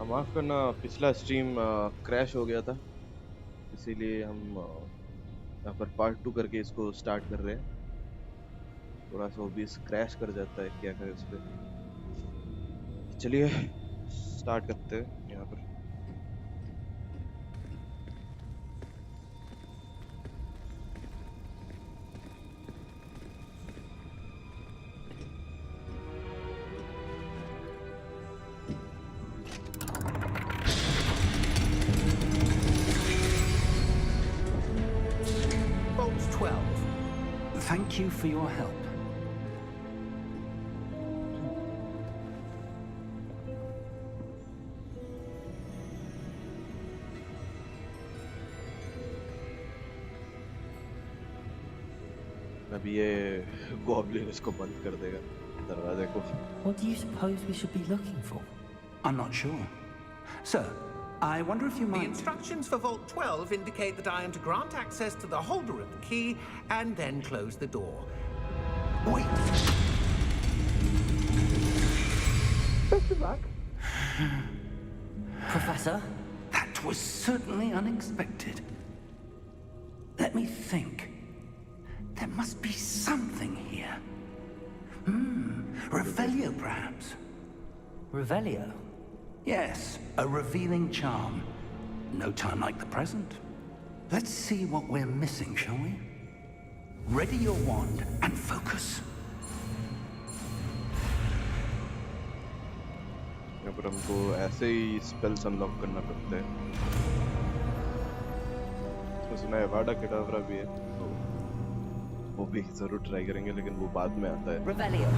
माफ करना, पिछला स्ट्रीम क्रैश हो गया था, इसीलिए हम यहाँ पर पार्ट 2 करके इसको स्टार्ट कर रहे हैं। थोड़ा सा ओबीएस क्रैश कर जाता है, क्या करें इस पे। चलिए स्टार्ट करते हैं यहाँ पर। Bolt 12. Thank you for your help. अभी ये गॉब्लिन इसको बंद कर देगा, दरवाजे को। What do you suppose we should be looking for? I'm not sure. Sir, I wonder if you The might... instructions for Vault 12 indicate that I am to grant access to the holder of the key and then close the door. Wait! Best of luck. Professor? That was certainly unexpected. Let me think. There must be something here. Revelio, perhaps? Revelio? Yes, a revealing charm. No time like the present. Let's see what we're missing, shall we? Ready your wand and focus. यहाँ पर हमको ऐसे ही spells unlock करना पड़ता है। इसमें सुना है वाडा केडावरा भी है, तो वो भी जरूर ट्राई करेंगे, लेकिन वो बाद में आता है। Revelio.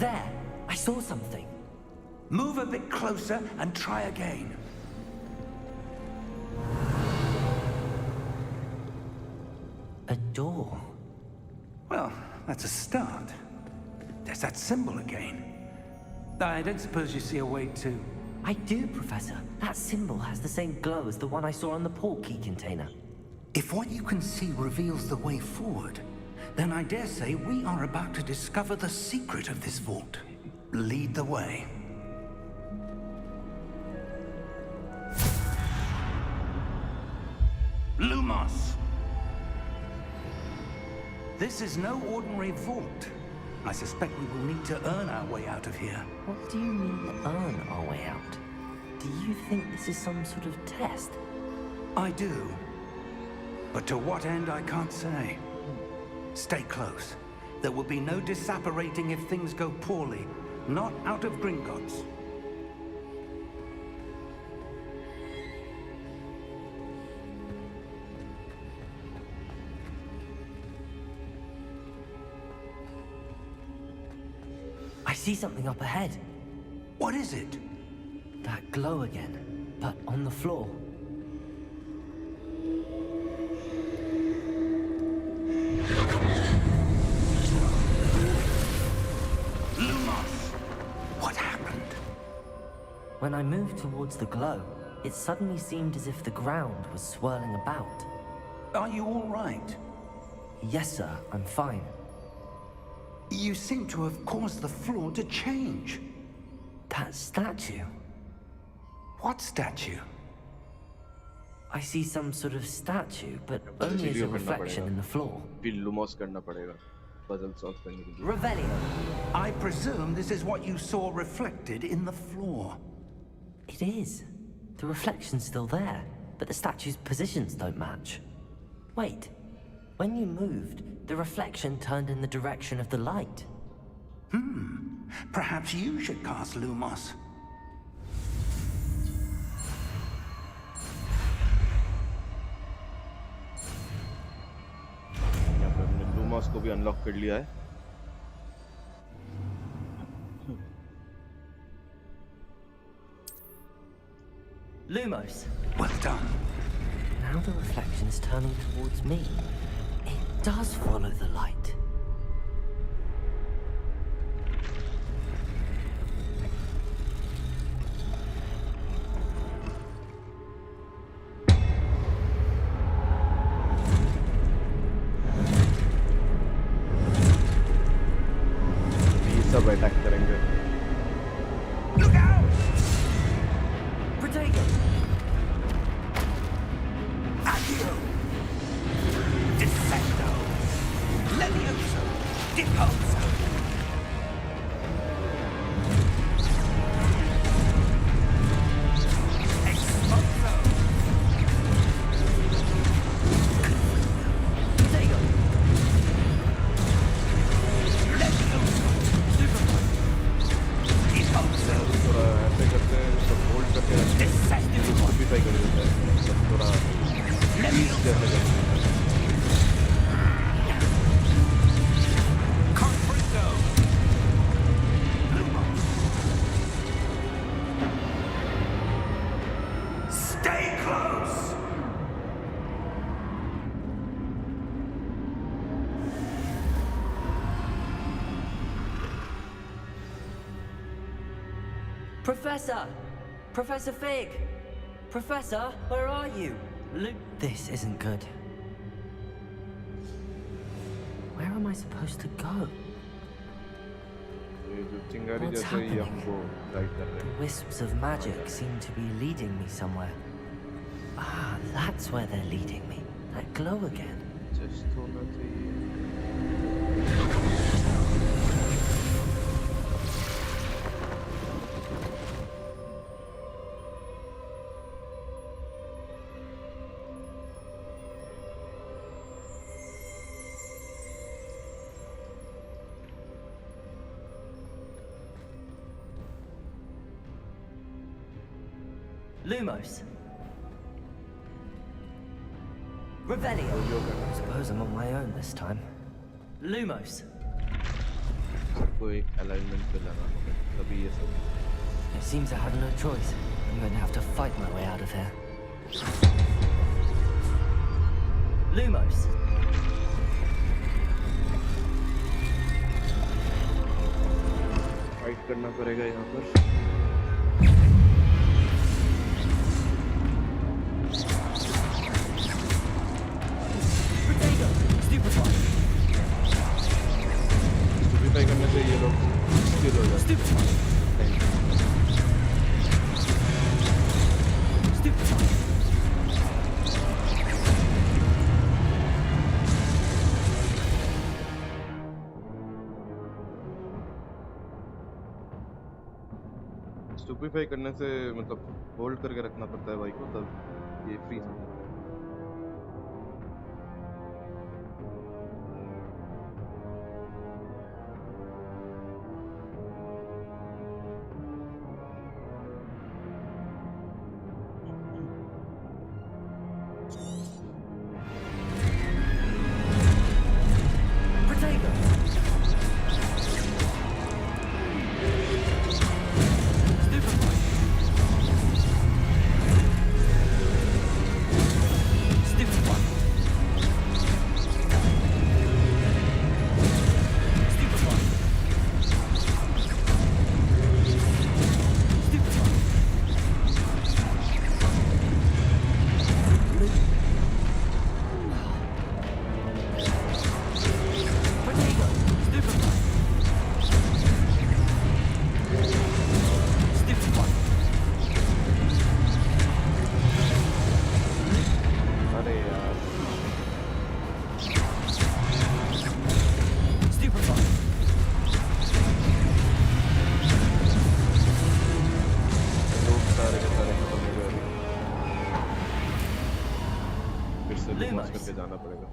There! I saw something. Move a bit closer and try again. A door. Well, that's a start. There's that symbol again. I don't suppose you see a way to... I do, Professor. That symbol has the same glow as the one I saw on the port key container. If what you can see reveals the way forward, then I dare say we are about to discover the secret of this vault. Lead the way. Lumos! This is no ordinary vault. I suspect we will need to earn our way out of here. What do you mean, earn our way out? Do you think this is some sort of test? I do. But to what end, I can't say. Stay close. There will be no disapparating if things go poorly. Not out of Gringotts. I see something up ahead. What is it? That glow again, but on the floor. Lumos! What happened? When I moved towards the glow, it suddenly seemed as if the ground was swirling about. Are you all right? Yes, sir, I'm fine. You seem to have caused the floor to change. That statue. What statue? I see some sort of statue, but only as a reflection in the floor. फिर लुमोस करना पड़ेगा puzzle solve करने के लिए। Revelio. I presume this is what you saw reflected in the floor. It is. The reflection's still there, but the statue's positions don't match. Wait. When you moved, the reflection turned in the direction of the light. Perhaps you should cast Lumos. यहाँ पर हमने लुमोस को भी unlock कर लिया है। Lumos. Well done. Now the reflection's turning towards me. It does follow the light. ये सब अटैक करेंगे। Look out! Professor! Professor Fig! Professor, where are you? This isn't good. Where am I supposed to go? ये जो चिंगारी What's जैसे ही happening? हमको guide कर रहे हैं. Wisps of magic seem to be leading me somewhere. Ah, that's where they're leading me. That glow again. Just होना चाहिए. Lumos. Revelio. I suppose I'm on my own this time. Lumos. सबको एक alignment पे लाना होगा. तभी ये सब. It seems I have no choice. I'm going to have to fight my way out of here. Lumos. Fight करना पड़ेगा यहाँ पर. Stupefy करने से ये लोग स्किल हो जाते हैं. Stupefy करने से मतलब होल्ड करके रखना पड़ता है भाई को, तब ये फ्रीज हो जाता है. करके जाना पड़ेगा.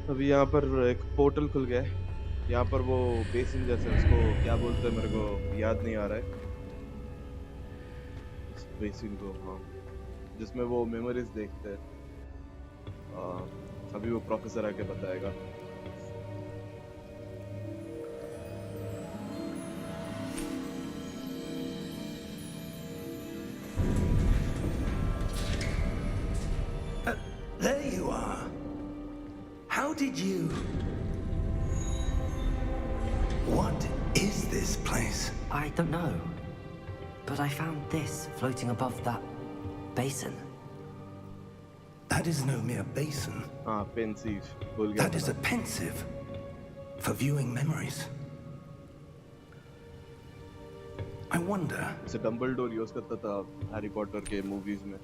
अभी यहाँ पर एक पोर्टल खुल गया है. यहाँ पर वो बेसिन जैसे उसको क्या बोलते हैं मेरे को याद नहीं आ रहा है. इस बेसिन को, हाँ, जिसमें वो मेमोरीज देखते हैं. अभी वो प्रोफेसर आके बताएगा. There you are. How did you... What is this place? I don't know. But I found this floating above that basin. That is no mere basin. हाँ, pensive. भूल गया That is था. a pensive for viewing memories. I wonder... इसे Dumbledore use करता था Harry Potter के movies में.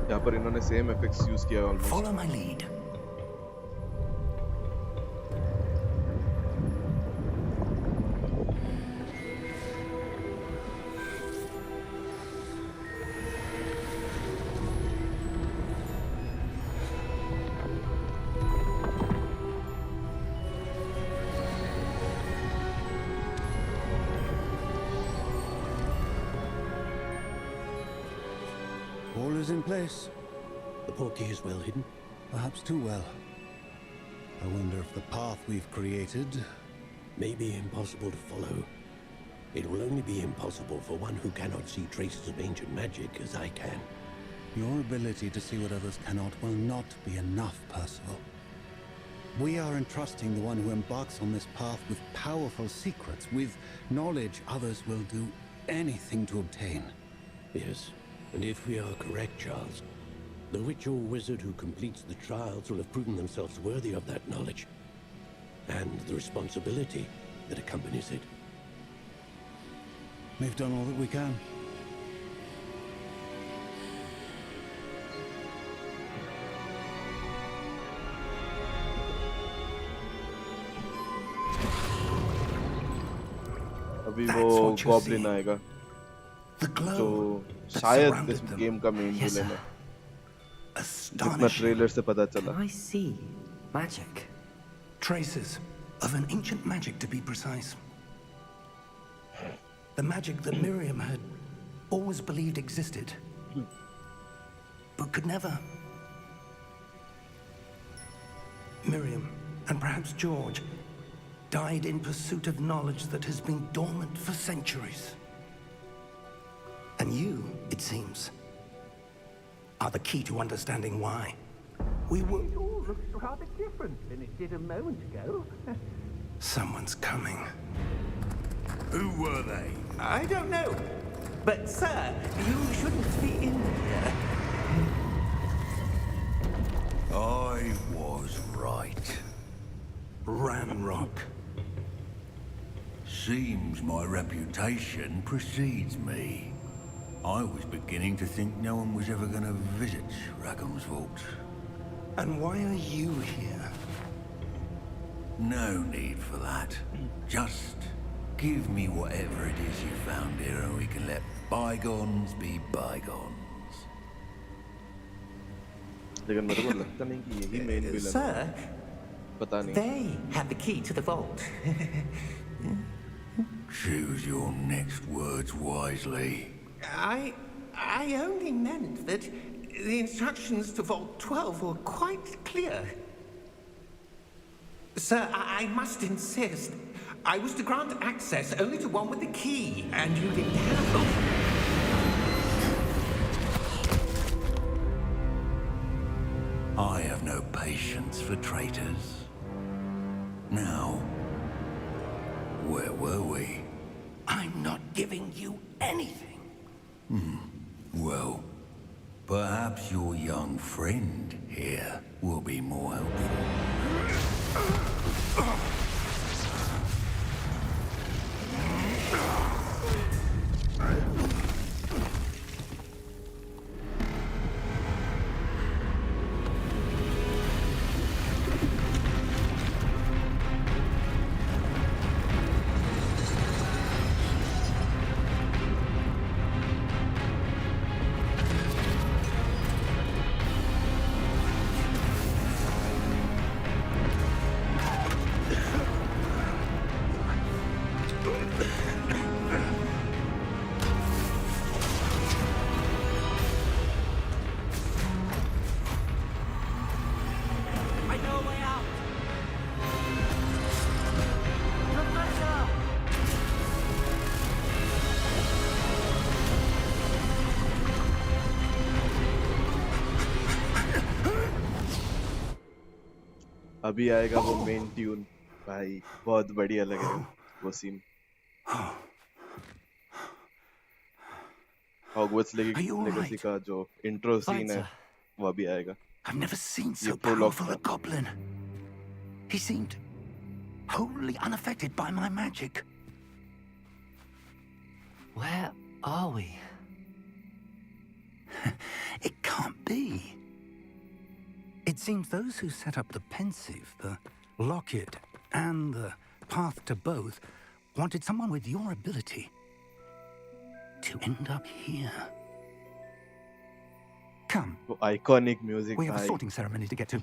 यहाँ पर इन्होंने सेम इफेक्ट्स यूज किया almost. Follow my lead. is in place. The portkey is well hidden. Perhaps too well. I wonder if the path we've created may be impossible to follow. It will only be impossible for one who cannot see traces of ancient magic as I can. Your ability to see what others cannot will not be enough, Percival. We are entrusting the one who embarks on this path with powerful secrets, with knowledge others will do anything to obtain. Yes, and if we are correct, Charles, the witch or wizard who completes the trials will have proven themselves worthy of that knowledge, and the responsibility that accompanies it. We've done all that we can. अभी That's वो what you goblin see. आएगा The जो glow that शायद surrounded इस them. Game का main Yes, villain sir. है जितना Astonishing. Trailer से पता चला Can I see magic? Traces of an ancient magic, to be precise. The magic that Miriam had always believed existed, but could never. Miriam, and perhaps George, died in pursuit of knowledge that has been dormant for centuries. And you, it seems, are the key to understanding why. We were... It all looks rather different than it did a moment ago. Someone's coming. Who were they? I don't know. But, sir, you shouldn't be in here. I was right. Ranrock. Seems my reputation precedes me. I was beginning to think no one was ever going to visit Rackham's vault. And why are you here? No need for that. Just give me whatever it is you found here and we can let bygones be bygones. लेकिन मेरे को लगता नहीं कि यही main villain है Sir, पता नहीं they have the key to the vault. Choose your next words wisely. I only meant that the instructions to Vault 12 were quite clear. Sir, I must insist. I was to grant access only to one with the key, and you didn't have them. I have no patience for traitors. Now, where were we? I'm not giving you anything. Well, perhaps your young friend here will be more helpful. I know a way out! Professor! अभी आएगा वो main tune भाई बहुत बढ़िया लगेगा वो scene Hogwarts Are you all legacy right? का जो इंट्रो Fine, सीन है sir. वो अभी आएगा I've never seen so You prologue powerful a that. goblin. He seemed wholly unaffected by my magic. Where are we? It can't be. It seems those who set up the pensive, the locket, and the path to both wanted someone with your ability to end up here. Come, वो iconic music we have a भाई sorting ceremony to get to.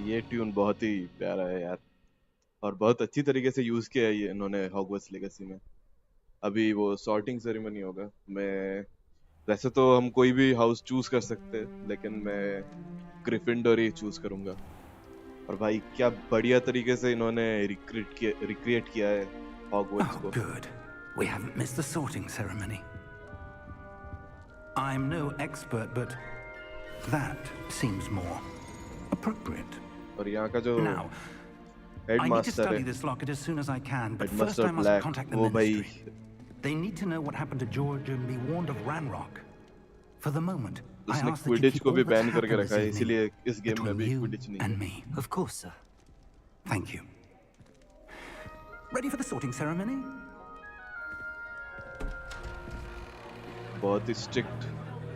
ये tune बहुत ही प्यारा है यार, और बहुत अच्छी तरीके से यूज किया है ये इन्होंने हॉगवर्ट्स लेगेसी में। अभी वो सॉर्टिंग सेरेमनी होगा, मैं वैसे तो हम कोई भी हाउस चूज कर सकते हैं, लेकिन मैं ग्रिफिंडोर ही चूज करूंगा। और भाई क्या बढ़िया तरीके से इन्होंने रिक्रिएट किया है हॉगवर्ट्स Oh, को। good. We haven't missed the sorting ceremony. I'm no expert, but that seems more appropriate. और यहाँ का जो Now, I need to headmaster study है, this locket as soon as I can, but first headmaster I must black, contact the वो भाई ministry. They need to know what happened to George and be warned of Ranrock. For the moment, I उसने ask that you Quidditch keep को all भी that's ban करके happened रखा this है, evening इसीलिए इस गेम में between भी you क्विडिच नहीं and है। me. Of course, sir. Thank you. Ready for the sorting ceremony? बहुत ही स्ट्रिक्ट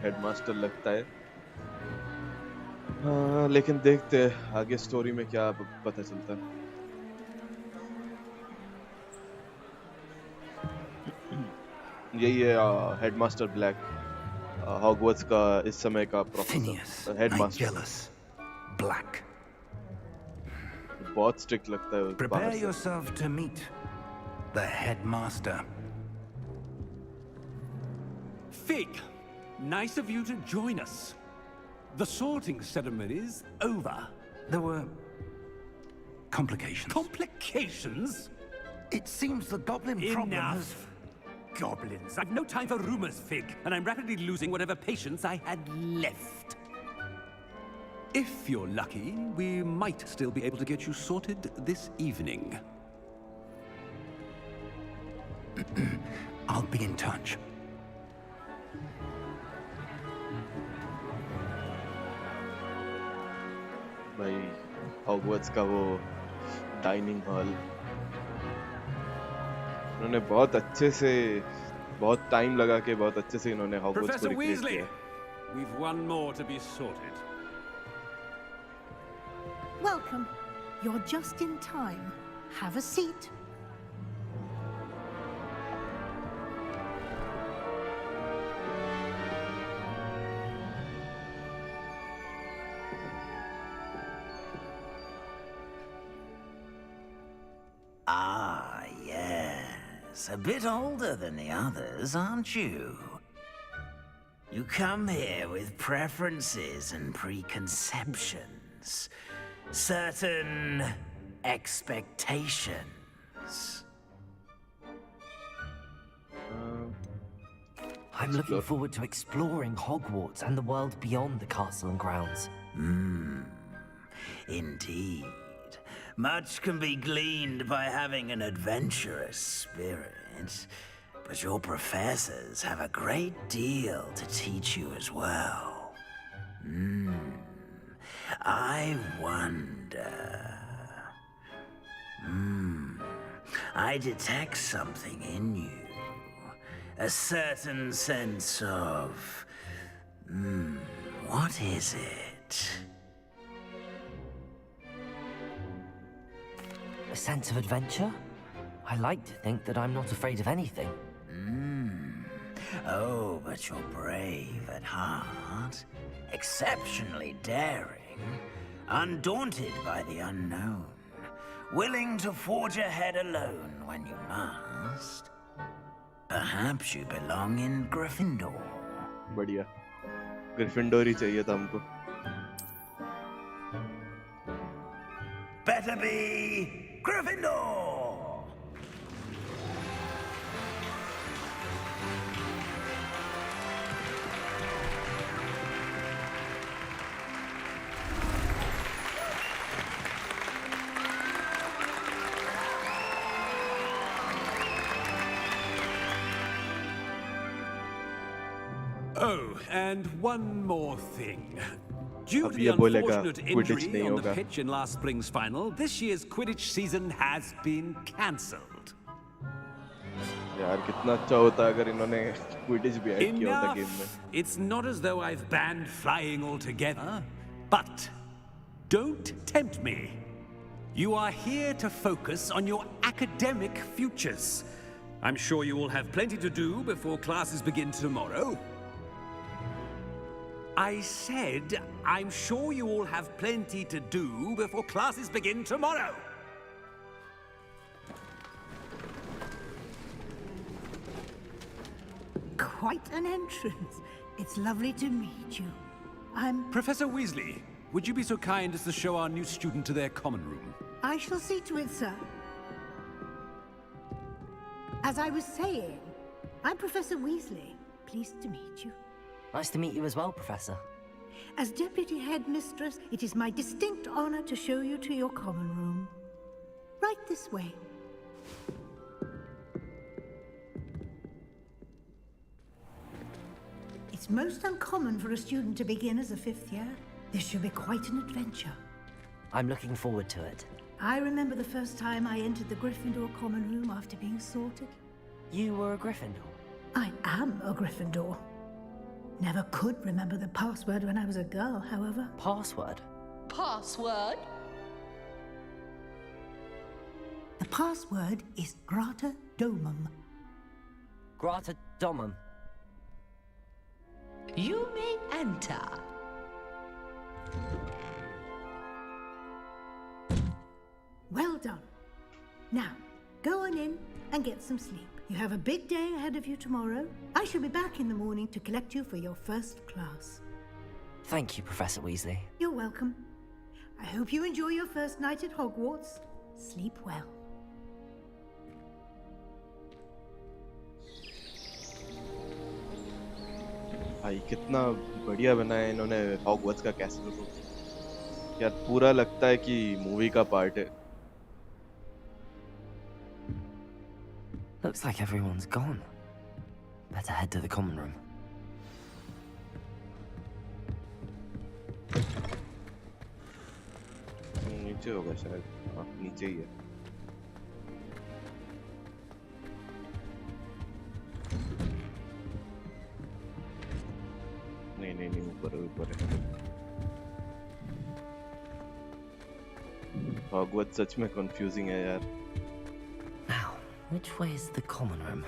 हेडमास्टर लगता है। हाँ, लेकिन देखते हैं आगे स्टोरी में क्या पता चलता है। यही है हेडमास्टर ब्लैक, हॉगवर्ट्स का इस समय का Phineas, professor, headmaster. Nigellus, Black. बहुत स्ट्रिक्ट लगता है बाहर Prepare से। yourself to meet the headmaster. Fig, nice of you to join us. The sorting ceremony's over. There were complications. Complications? It seems the goblin problem has... Enough! Goblins. I've no time for rumors, Fig, and I'm rapidly losing whatever patience I had left. If you're lucky, we might still be able to get you sorted this evening. I'll be in touch. भाई Hogwarts का वो dining hall उन्होंने बहुत अच्छे से, बहुत time लगा के बहुत अच्छे से इन्होंने हॉगवर्ट्स को Professor रिक्रिएट Weasley, किया। we've one more to be sorted. Welcome. You're just in time. Have a seat. Ah, yes. A bit older than the others, aren't you? You come here with preferences and preconceptions. Certain expectations. I'm looking forward to exploring Hogwarts and the world beyond the castle and grounds. Indeed. Much can be gleaned by having an adventurous spirit, but your professors have a great deal to teach you as well. I wonder... I detect something in you. A certain sense of... what is it? A sense of adventure? I like to think that I'm not afraid of anything. Oh, but you're brave at heart, exceptionally daring, undaunted by the unknown, willing to forge ahead alone when you must. Perhaps you belong in Gryffindor. बढ़िया, Gryffindor ही चाहिए था हमको। Better be Gryffindor! Oh, and one more thing. Due अब to the ये बोलेगा, unfortunate Quidditch injury नहीं on the होगा। pitch in last spring's final, this year's Quidditch season has been cancelled. यार कितना अच्छा होता अगर इन्होंने क्विडिच भी ऐड किया होता गेम में। Enough! It's not as though I've banned flying altogether, but don't tempt me. You are here to focus on your academic futures. I'm sure you will have plenty to do before classes begin tomorrow. I said, I'm sure you all have plenty to do before classes begin tomorrow. Quite an entrance. It's lovely to meet you. Professor Weasley, would you be so kind as to show our new student to their common room? I shall see to it, sir. As I was saying, I'm Professor Weasley. Pleased to meet you. Nice to meet you as well, Professor. As Deputy Headmistress, it is my distinct honor to show you to your common room. Right this way. It's most uncommon for a student to begin as a fifth year. This should be quite an adventure. I'm looking forward to it. I remember the first time I entered the Gryffindor common room after being sorted. You were a Gryffindor? I am a Gryffindor. Never could remember the password when I was a girl, however. Password? Password? The password is Grata Domum. Grata Domum. You may enter. Well done. Now, go on in and get some sleep. You have a big day ahead of you tomorrow. I shall be back in the morning to collect you for your first class. Thank you, Professor Weasley. You're welcome. I hope you enjoy your first night at Hogwarts. Sleep well. भाई कितना बढ़िया बनाया है इन्होंने Hogwarts का castle को यार पूरा लगता है कि मूवी का पार्ट है Looks like everyone's gone. Better head to the common room. नीचे होगा शायद हाँ नीचे ही है नहीं ऊपर है हॉगवर्ट्स सच में कंफ्यूजिंग है यार Now, which way is the common room?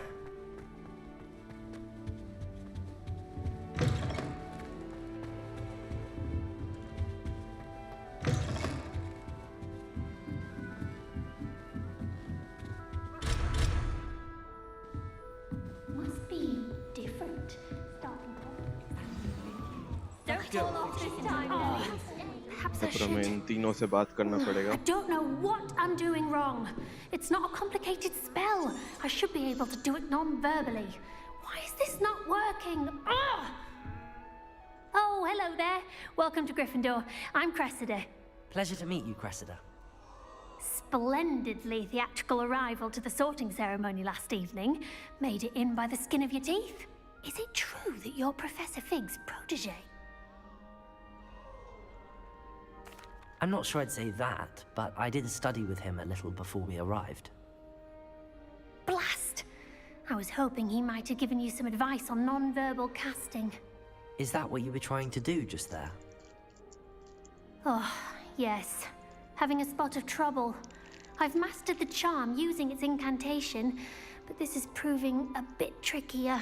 Must be different. Starting Don't fall off this time. Perhaps I तो हमें इन should. तीनों से बात करना पड़ेगा I don't know what I'm doing wrong. It's not a complicated spell. I should be able to do it non-verbally. Why is this not working? Ugh! Oh, hello there. Welcome to Gryffindor. I'm Cressida. Pleasure to meet you, Cressida. Splendidly theatrical arrival to the sorting ceremony last evening. Made it in by the skin of your teeth. Is it true that you're Professor Fig's protege? I'm not sure I'd say that, but I did study with him a little before we arrived. Blast! I was hoping he might have given you some advice on non-verbal casting. Is that what you were trying to do just there? Oh, yes. Having a spot of trouble. I've mastered the charm using its incantation, but this is proving a bit trickier.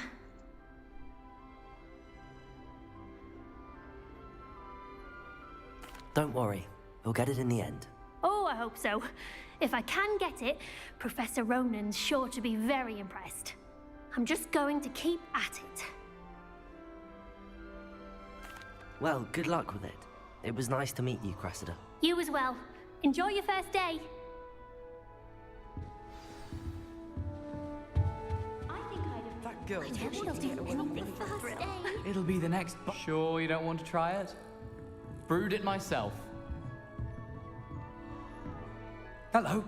Don't worry, we'll get it in the end. Oh, I hope so. If I can get it, Professor Ronan's sure to be very impressed. I'm just going to keep at it. Well, good luck with it. It was nice to meet you, Cressida. You as well. Enjoy your first day. That girl. First day. It'll be the next. Sure, you don't want to try it? Brewed it myself. Hello,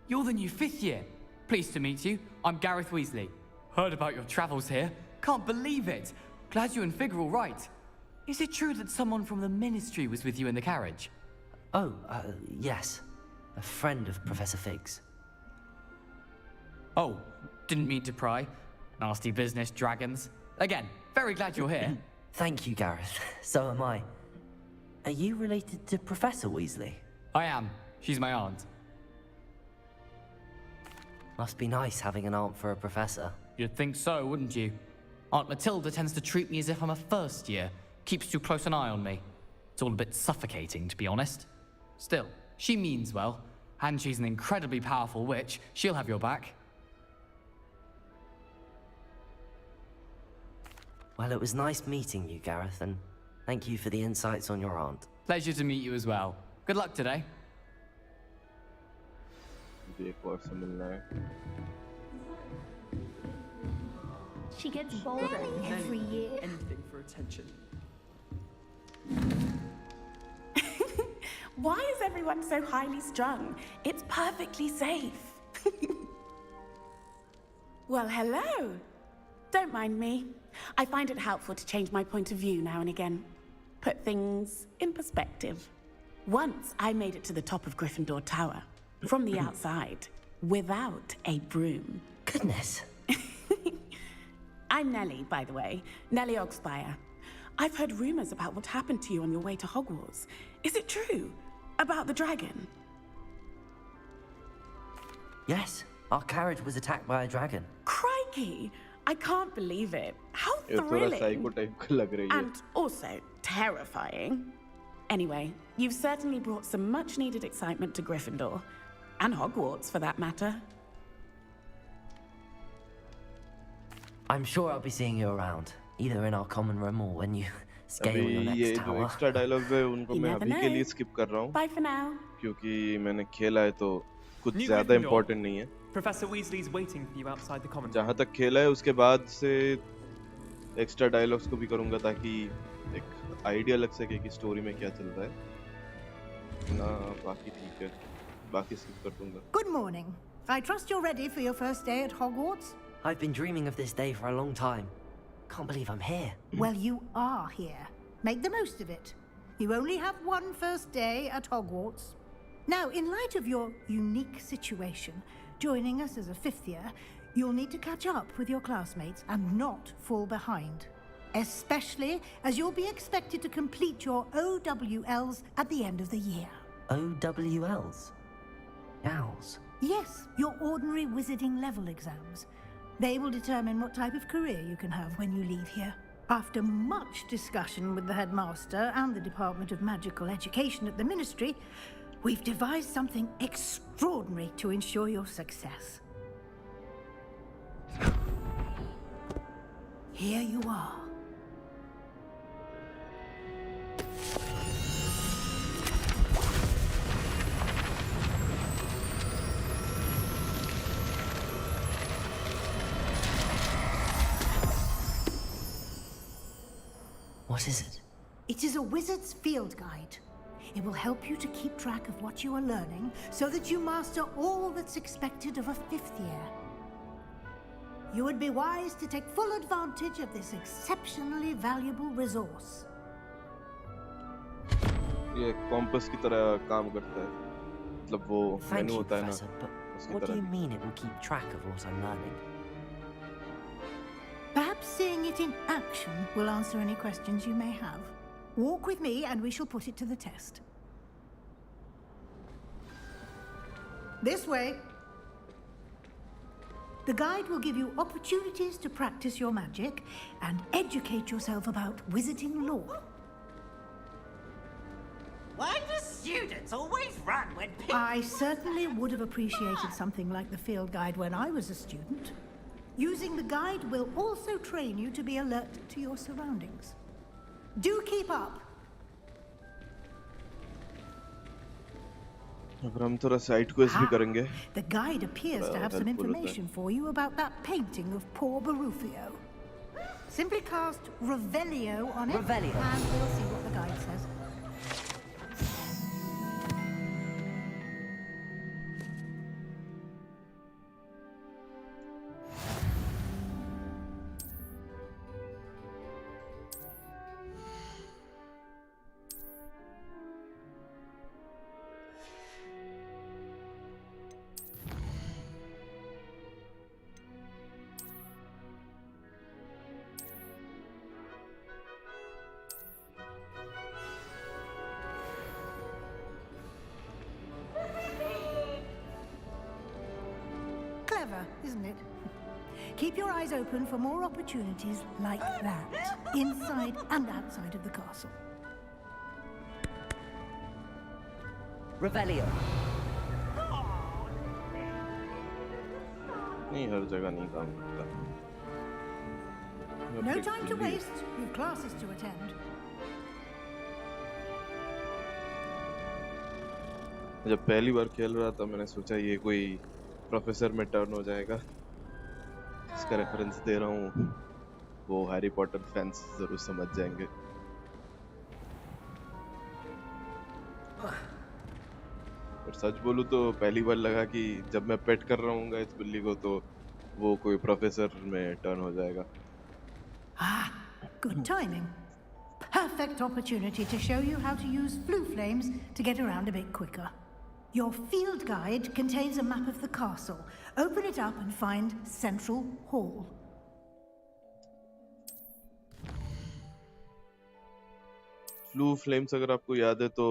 you're the new fifth year. Pleased to meet you. I'm Gareth Weasley. Heard about your travels here. Can't believe it. Glad you and Fig are all right. Is it true that someone from the Ministry was with you in the carriage? Oh, yes. A friend of Professor Fig's. Oh, didn't mean to pry. Nasty business, dragons. Again, very glad you're here. Thank you, Gareth. So am I. Are you related to Professor Weasley? I am. She's my aunt. Must be nice having an aunt for a professor. You'd think so, wouldn't you? Aunt Matilda tends to treat me as if I'm a first year. keeps too close an eye on me. It's all a bit suffocating, to be honest. Still, she means well, and she's an incredibly powerful witch. She'll have your back. Well, it was nice meeting you, Gareth, and thank you for the insights on your aunt. Pleasure to meet you as well. Good luck today. She gets bolder every year. Anything for attention. Why is everyone so highly strung? It's perfectly safe. Well, hello. Don't mind me. I find it helpful to change my point of view now and again. Put things in perspective. Once I made it to the top of Gryffindor Tower, from the outside, without a broom. Goodness. I'm Nellie, by the way. Nellie Ogspire. I've heard rumors about what happened to you on your way to Hogwarts. Is it true? About the dragon? Yes, our carriage was attacked by a dragon. Crikey! I can't believe it. How ये थोड़ा thrilling. psycho type का लग रही है. And also terrifying. Anyway, you've certainly brought some much-needed excitement to Gryffindor. And Hogwarts, for that matter. I'm sure I'll be seeing you around, either in our common room or when you scale अभी your ये next जो tower. extra dialogues है उनको You मैं never अभी के know. लिए skip कर रहा हूँ Bye for now. क्योंकि मैंने खेला है तो कुछ New ज़्यादा Gryffindor. important नहीं है. Professor Weasley's waiting for you outside the common room. जहाँ तक खेला है उसके बाद से extra dialogues को भी करूँगा ताकि एक idea लग सके कि story में क्या चल रहा है. ना बाकी ठीक है. बाकी skip कर दूँगा. Good morning. I trust you're ready for your first day at Hogwarts? I've been dreaming of this day for a long time. Can't believe I'm here. Well, you are here. Make the most of it. You only have one first day at Hogwarts. Now, in light of your unique situation, joining us as a fifth year, you'll need to catch up with your classmates and not fall behind. Especially as you'll be expected to complete your OWLs at the end of the year. OWLs? Owls? Yes, your ordinary wizarding level exams. They will determine what type of career you can have when you leave here. After much discussion with the headmaster and the Department of Magical Education at the Ministry, we've devised something extraordinary to ensure your success. Here you are. What is it? It is a wizard's field guide. It will help you to keep track of what you are learning so that you master all that's expected of a fifth year. You would be wise to take full advantage of this exceptionally valuable resource. ये compass की तरह काम करता है. मतलब वो Thank menu you, होता है ना. Professor, but उसकी what do तरह. you mean it will keep track of what I'm learning? Perhaps seeing it in action will answer any questions you may have. Walk with me and we shall put it to the test. This way. The guide will give you opportunities to practice your magic and educate yourself about wizarding lore. Why do students always run when people... I certainly would have appreciated something like the field guide when I was a student. Using the guide will also train you to be alert to your surroundings. Do keep up. अगर हम थोड़ा side quest भी करेंगे. The guide appears to have some helpful होता है. information for you about that painting of poor Barufio. Simply cast Revelio on it, Revelio. and we'll see what the guide says. Clever, isn't it? Keep your eyes open for more opportunities like that, inside and outside of the castle. Revelio. नहीं, हर जगह नहीं काम करता. No time to waste. You've classes to attend. जब पहली बार खेल रहा था मैंने सोचा ये कोई प्रोफेसर में टर्न हो जाएगा. इसका रेफरेंस दे रहा हूँ, वो हैरी पॉटर फैंस जरूर समझ जाएंगे. और सच बोलूं तो पहली बार लगा कि जब मैं पेट कर रहा हूँगा इस बिल्ली को तो वो कोई प्रोफेसर में टर्न हो जाएगा. Ah, good timing. Perfect opportunity to show you how to use flue flames to get around a bit quicker. Your field guide contains a map of the castle. Open it up and find Central Hall. Flu flames अगर आपको याद है तो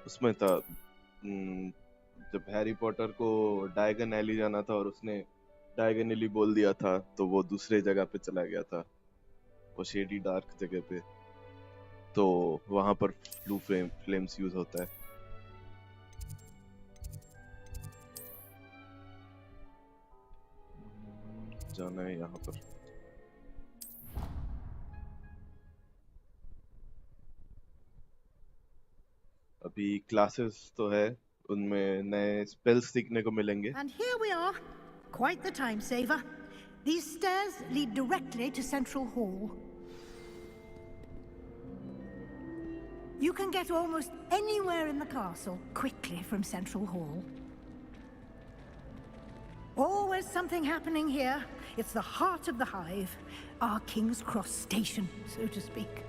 उसमें था जब Harry Potter को Diagon Eli जाना था और उसने डायगन एली बोल दिया था तो वो दूसरे जगह पे चला गया था, वो शेडी डार्क जगह पे, तो वहां पर फ्लू फ्लेम्स यूज होता है. जाना है यहाँ पर. अभी क्लासेस तो है, उनमें नए स्पेल्स सीखने को मिलेंगे. And here we are. Quite the time saver. These stairs lead directly to Central Hall. You can get almost anywhere in the castle quickly from Central Hall. Always something happening here. It's the heart of the hive, our King's Cross station, so to speak.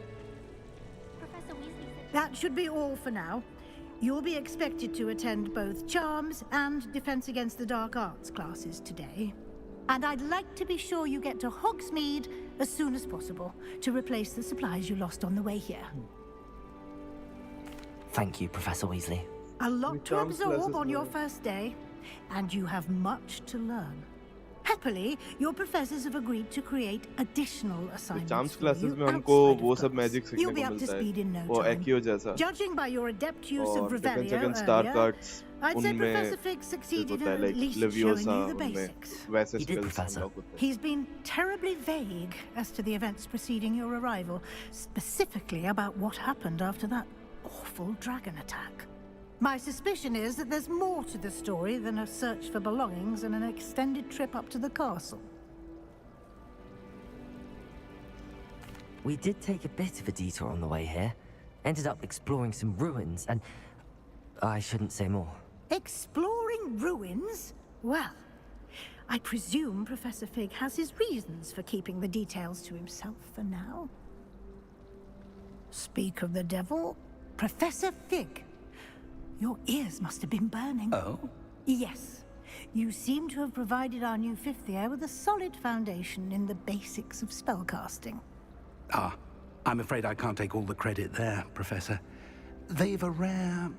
Professor Weasley said... That should be all for now. You'll be expected to attend both Charms and Defense Against the Dark Arts classes today. And I'd like to be sure you get to Hogsmeade as soon as possible to replace the supplies you lost on the way here. Thank you, Professor Weasley. A lot to absorb on your first day, and you have much to learn. Happily, your professors have agreed to create additional assignments charms for classes you में हमको outside वो of सब class. Magic सीखने You'll को be up to मिलता speed in है, no वो time. एक्यो जैसा. Judging by your adept use of और Revelio defence against dark earlier, arts I'd say उनमें Professor Fig succeeded होता है in at like least showing leviosa you the उनमें basics. वैसे He did, spells Professor. Unlock होते हैं. He's been terribly vague as to the events preceding your arrival, specifically about what happened after that awful dragon attack. My suspicion is that there's more to the story than a search for belongings and an extended trip up to the castle. We did take a bit of a detour on the way here. Ended up exploring some ruins and... I shouldn't say more. Exploring ruins? Well, I presume Professor Fig has his reasons for keeping the details to himself for now. Speak of the devil, Professor Fig. Your ears must have been burning. Oh? Yes. You seem to have provided our new fifth year with a solid foundation in the basics of spellcasting. Ah, I'm afraid I can't take all the credit there, Professor. They've a rare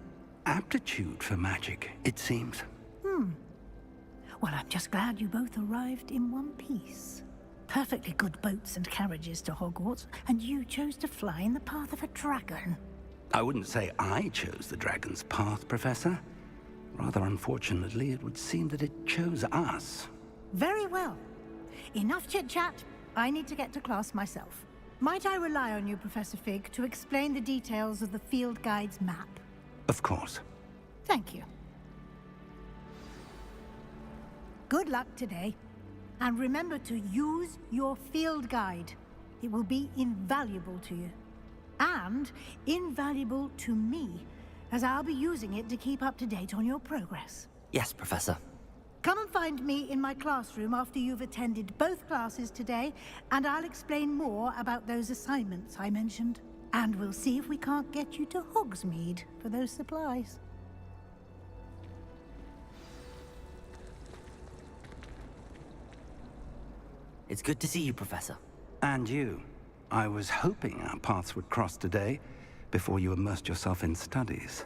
aptitude for magic, it seems. Well, I'm just glad you both arrived in one piece. Perfectly good boats and carriages to Hogwarts, and you chose to fly in the path of a dragon. I wouldn't say I chose the dragon's path, Professor. Rather unfortunately, it would seem that it chose us. Very well. Enough chit-chat. I need to get to class myself. Might I rely on you, Professor Fig, to explain the details of the field guide's map? Of course. Thank you. Good luck today. And remember to use your field guide. It will be invaluable to you. And invaluable to me, as I'll be using it to keep up to date on your progress. Yes, Professor. Come and find me in my classroom after you've attended both classes today, and I'll explain more about those assignments I mentioned. And we'll see if we can't get you to Hogsmeade for those supplies. It's good to see you, Professor. And you. I was hoping our paths would cross today, before you immersed yourself in studies.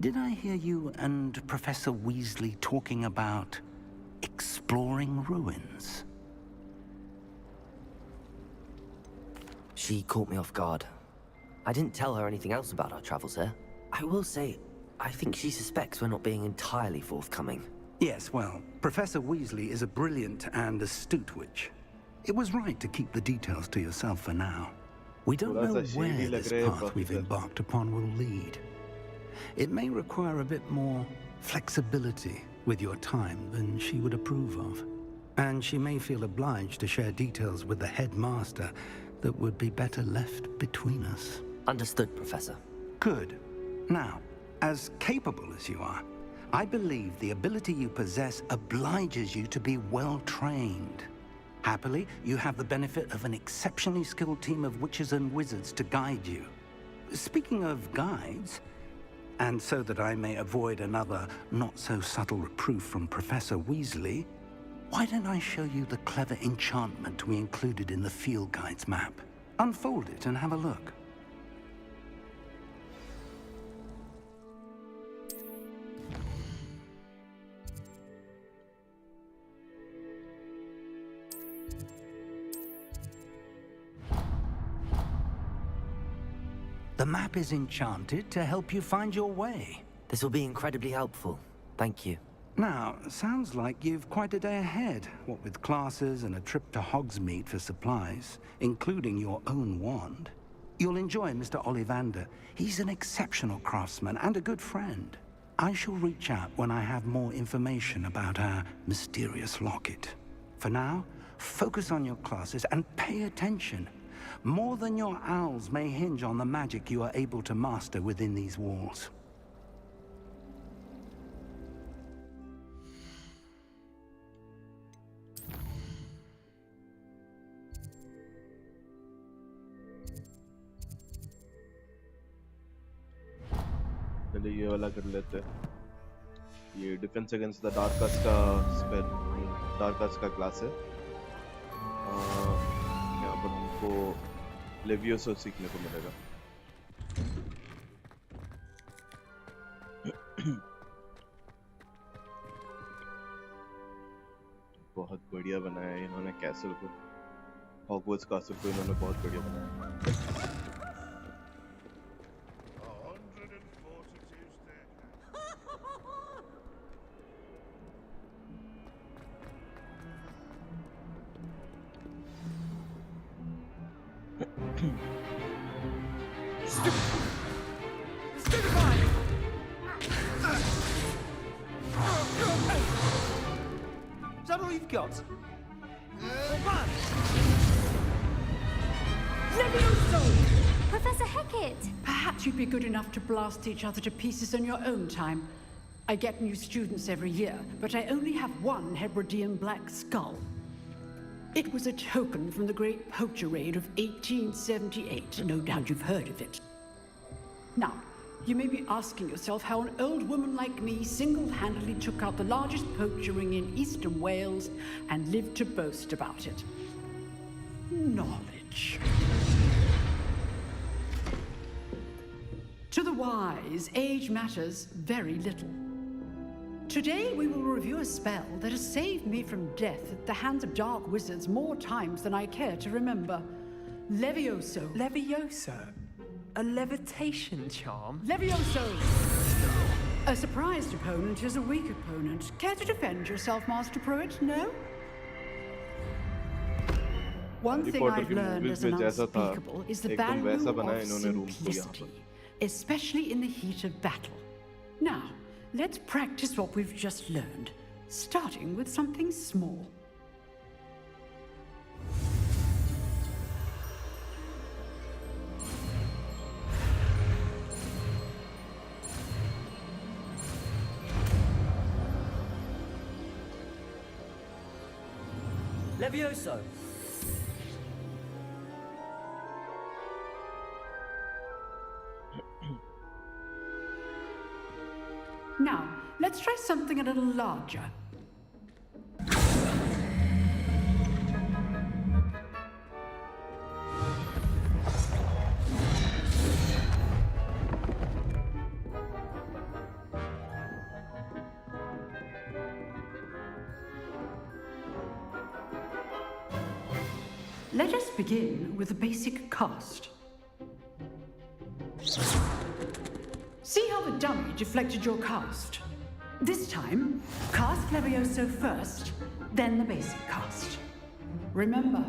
Did I hear you and Professor Weasley talking about exploring ruins. She caught me off guard. I didn't tell her anything else about our travels here. I will say, I think she suspects we're not being entirely forthcoming. Yes, well, Professor Weasley is a brilliant and astute witch. It was right to keep the details to yourself for now. We don't know where this path we've embarked upon will lead. It may require a bit more flexibility with your time than she would approve of. And she may feel obliged to share details with the headmaster that would be better left between us. Understood, Professor. Good. Now, as capable as you are, I believe the ability you possess obliges you to be well trained. Happily, you have the benefit of an exceptionally skilled team of witches and wizards to guide you. Speaking of guides, and so that I may avoid another not-so-subtle reproof from Professor Weasley, why don't I show you the clever enchantment we included in the field guide's map? Unfold it and have a look. The map is enchanted to help you find your way. This will be incredibly helpful. Thank you. Now, sounds like you've quite a day ahead, what with classes and a trip to Hogsmeade for supplies, including your own wand. You'll enjoy Mr. Ollivander. He's an exceptional craftsman and a good friend. I shall reach out when I have more information about our mysterious locket. For now, focus on your classes and pay attention. More than your owls may hinge on the magic you are able to master within these walls. पहले ये वाला कर लेते हैं. ये defence against the dark arts का spell, dark arts का class है. यहाँ पर हमको लेवियोसो सीखने को मिलेगा. बहुत बढ़िया बनाया है इन्होंने कैसल को. हॉगवर्ट्स कैसल को इन्होंने बहुत बढ़िया बनाया. Is that all you've got? Professor Hecat! Perhaps you'd be good enough to blast each other to pieces on your own time. I get new students every year, but I only have one Hebridean black skull. It was a token from the Great Poacher Raid of 1878. No doubt you've heard of it. Now, you may be asking yourself how an old woman like me single-handedly took out the largest poacher ring in eastern Wales and lived to boast about it. Knowledge. To the wise, age matters very little. Today we will review a spell that has saved me from death at the hands of dark wizards more times than I care to remember. Levioso. Levioso? A levitation charm? Levioso! A surprised opponent is a weak opponent. Care to defend yourself, Master Pruitt? No? One thing I've learned as an unspeakable is the value of simplicity, especially in the heat of battle. Now, let's practice what we've just learned, starting with something small. Levioso! Now, let's try something a little larger. Let us begin with the basic cast. See how the dummy deflected your cast? This time, cast Levioso first, then the basic cast. Remember,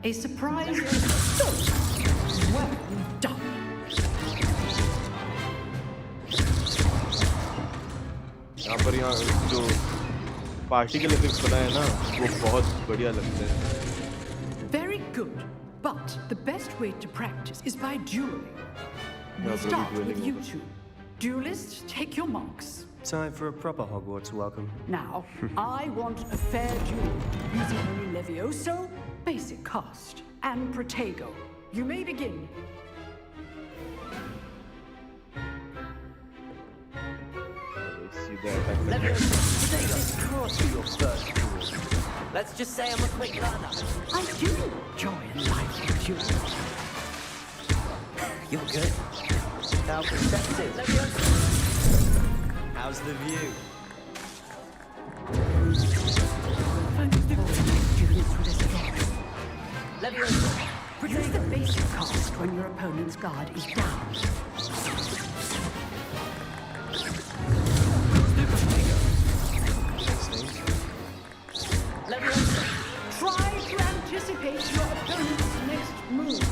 a surprise is well done. यहाँ पर जो particle effects बनाए ना वो बहुत बढ़िया लगते हैं. Very good, but the best way to practice is by dueling. We'll Yeah, start dueling with you होगा. two. Duelists, take your marks. Time for a proper Hogwarts welcome. Now, I want a fair duel using only Levioso, basic cast, and Protego. You may begin. This course for your first duel. Let's just say I'm a quick learner. I do enjoy a lively duel. You're good. How perceptive. How's the view? Use the basic cast when your opponent's guard is down. Try to anticipate your opponent's next move.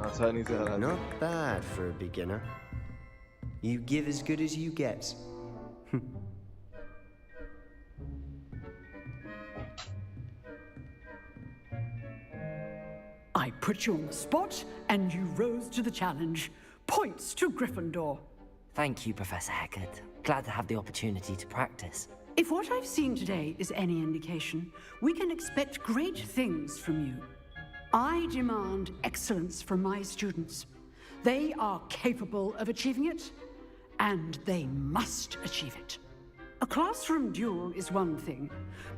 आसानी से हरा. Not bad for a beginner. You give as good as you get. I put you on the spot, and you rose to the challenge. Points to Gryffindor. Thank you, Professor Hecat. Glad to have the opportunity to practice. If what I've seen today is any indication, we can expect great things from you. I demand excellence from my students. They are capable of achieving it, and they must achieve it. A classroom duel is one thing,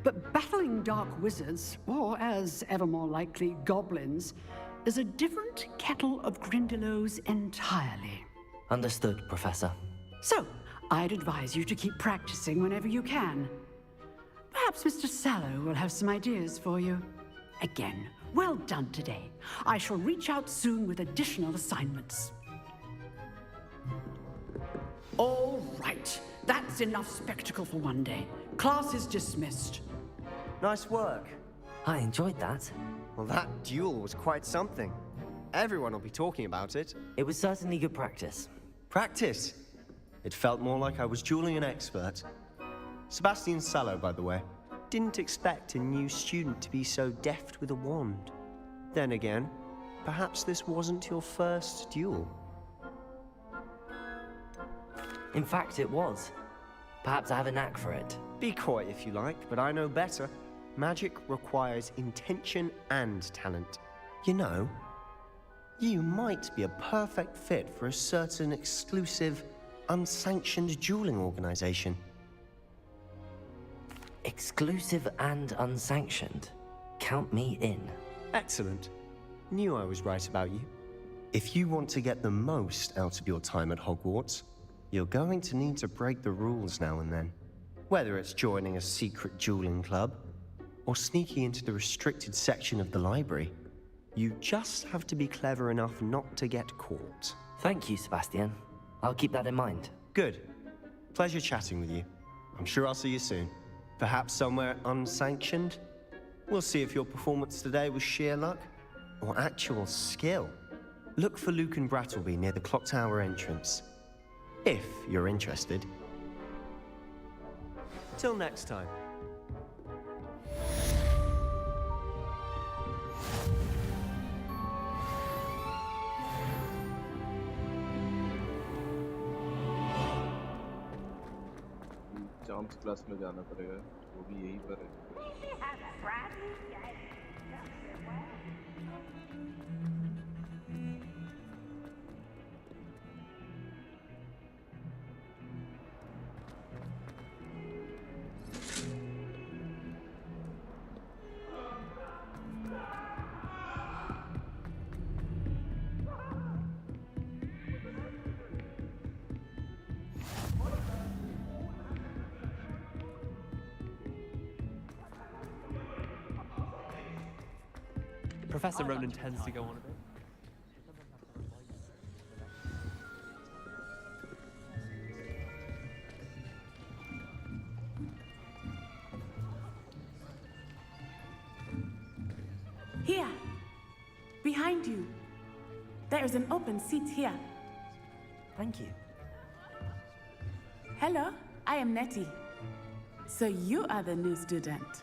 but battling dark wizards, or as ever more likely, goblins, is a different kettle of Grindylows entirely. Understood, Professor. So, I'd advise you to keep practicing whenever you can. Perhaps Mr. Sallow will have some ideas for you. Again, well done today. I shall reach out soon with additional assignments. All right. That's enough spectacle for one day. Class is dismissed. Nice work. I enjoyed that. Well, that duel was quite something. Everyone will be talking about it. It was certainly good practice. Practice? It felt more like I was dueling an expert. Sebastian Sallow, by the way. Didn't expect a new student to be so deft with a wand. Then again, perhaps this wasn't your first duel. In fact, it was. Perhaps I have a knack for it. Be coy if you like, but I know better. Magic requires intention and talent. You know, you might be a perfect fit for a certain exclusive, unsanctioned dueling organization. Exclusive and unsanctioned. Count me in. Excellent. Knew I was right about you. If you want to get the most out of your time at Hogwarts, you're going to need to break the rules now and then. Whether it's joining a secret dueling club, or sneaking into the restricted section of the library, you just have to be clever enough not to get caught. Thank you, Sebastian. I'll keep that in mind. Good. Pleasure chatting with you. I'm sure I'll see you soon. Perhaps somewhere unsanctioned? We'll see if your performance today was sheer luck, or actual skill. Look for Luke and Brattleby near the clock tower entrance. If you're interested. Till next time. Charms class में जाना पड़ेगा वो भी यहीं पर है Professor Ronan tends to go on a bit. Here, behind you. There is an open seat here. Thank you. Hello, I am Nettie. So you are the new student.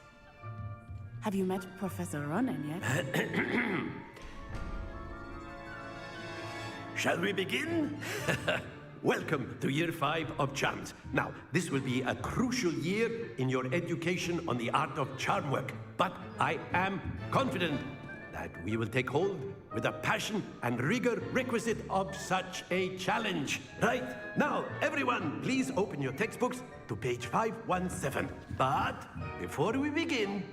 Have you met Professor Ronan yet? Shall we begin? Welcome to Year 5 of Charms. Now, this will be a crucial year in your education on the art of charm work, but I am confident that we will take hold with the passion and rigor requisite of such a challenge. Right, now, everyone, please open your textbooks to page 517. But before we begin,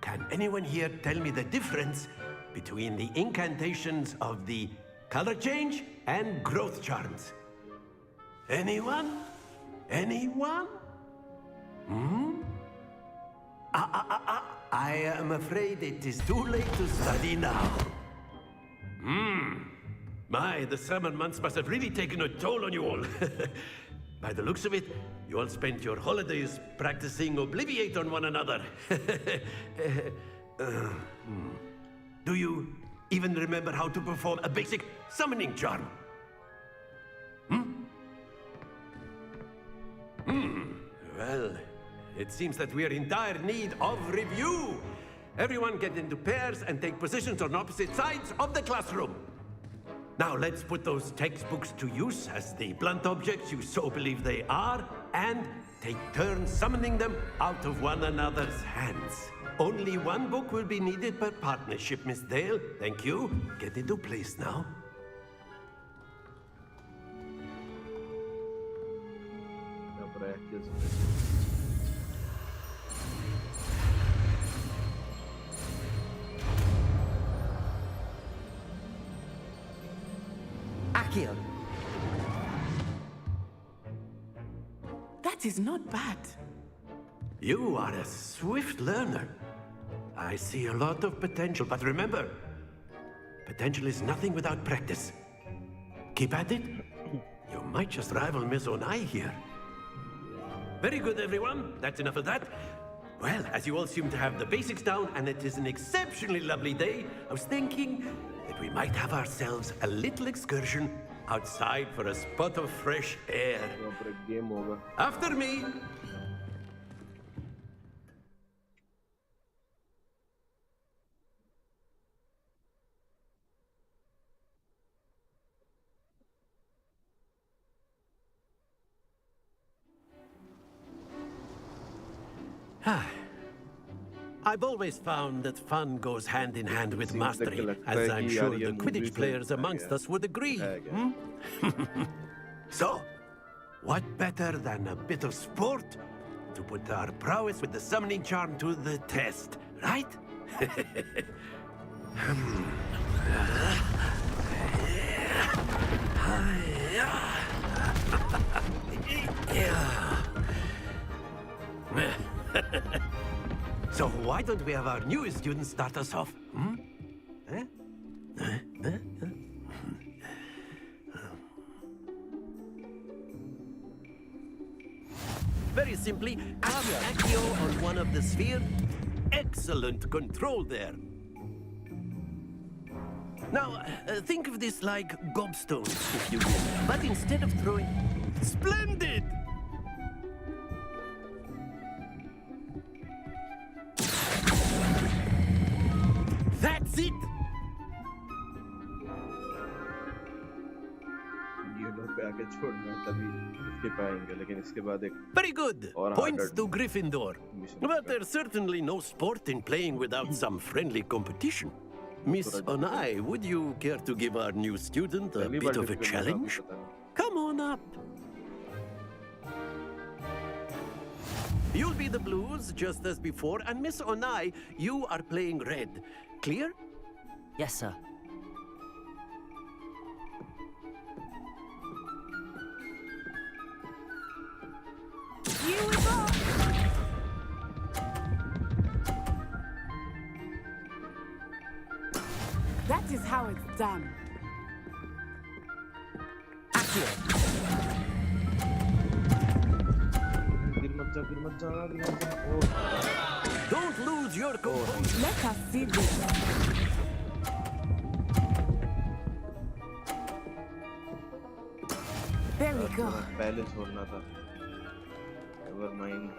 can anyone here tell me the difference between the incantations of the color change and growth charms? Anyone? Anyone? I am afraid it is too late to study now. My, the summer months must have really taken a toll on you all. By the looks of it, you all spent your holidays practicing Obliviate on one another. Do you even remember how to perform a basic summoning charm? Well, it seems that we are in dire need of review. Everyone get into pairs and take positions on opposite sides of the classroom. Now let's put those textbooks to use as the blunt objects you so believe they are, and take turns summoning them out of one another's hands. Only one book will be needed per partnership, Miss Dale. Thank you. Get into place now. Accio. That is not bad. You are a swift learner. I see a lot of potential, but remember, potential is nothing without practice. Keep at it. You might just rival Miss Onai here. Very good, everyone. That's enough of that. Well, as you all seem to have the basics down, and it is an exceptionally lovely day, I was thinking that we might have ourselves a little excursion outside for a spot of fresh air. After me. I've always found that fun goes hand in hand with mastery, as I'm sure the Quidditch players amongst us would agree. So, what better than a bit of sport to put our prowess with the summoning charm to the test, right? So why don't we have our newest student start us off? Very simply, cast Accio on one of the spheres. Excellent control there. Now, think of this like gobstones, if you will. But instead of throwing... Splendid! That's it! Very good. Points to Gryffindor. But there's certainly no sport in playing without some friendly competition. Miss Onai, would you care to give our new student a bit of a challenge? Come on up. You'll be the blues, just as before, and Miss Onai, you are playing red. Clear? Yes, sir. You is off. That is how it's done. Don't lose your composure. Let us see this. There we go. पहले छोड़ना था. Never mind.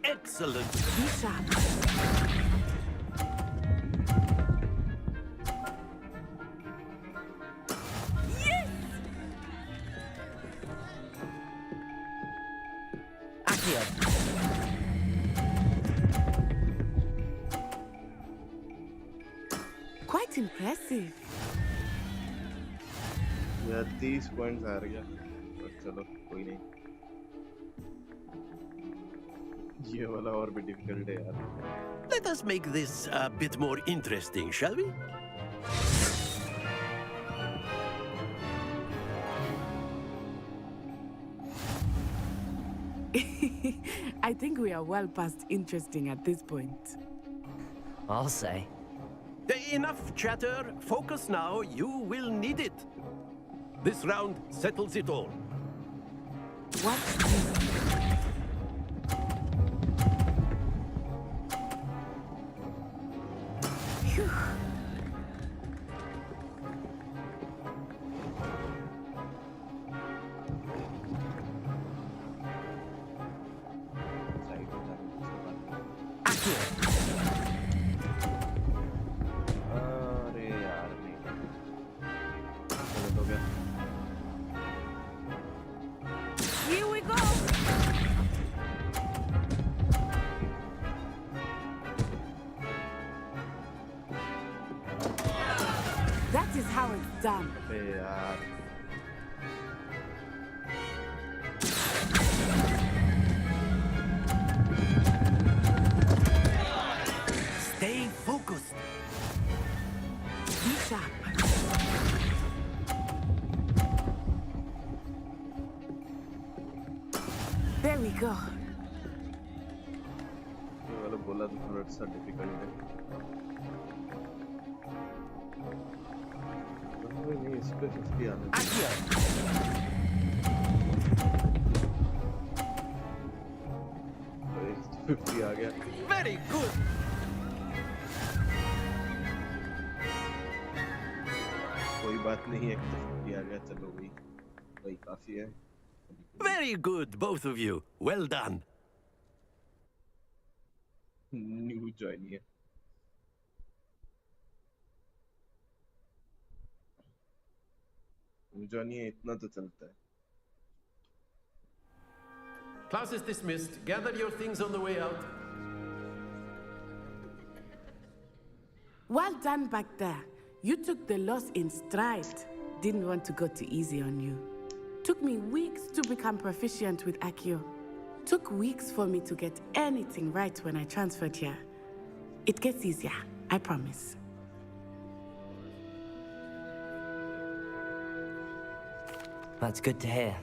Excellent. Be sharp. Quite impressive. यार 30 points आ रही है. चलो कोई नहीं. ये वाला और भी डिफिकल्ट है यार. Let us make this a bit more interesting, shall we? I think we are well past interesting at this point. I'll say. Enough chatter. Focus now. You will need it. This round settles it all. Watch this. Phew. अरे यार नहीं. चलो तो क्या? Here we go. That is how it's done. अबे यार. Stay focused. Be sharp. There we go. ये वाला बोला तो थोड़ा सा डिफिकल्ट है. नहीं इस पे 50 आना. 50 आ गया. Very good. कोई बात नहीं है. 50 आ गया. चलो वही काफी है. Very good, both of you. Well done. New join है. न्यू ज्वाइन है इतना तो चलता है. Class is dismissed. Gather your things on the way out. Well done back there. You took the loss in stride. Didn't want to go too easy on you. Took me weeks to become proficient with Accio. Took weeks for me to get anything right when I transferred here. It gets easier, I promise. That's good to hear.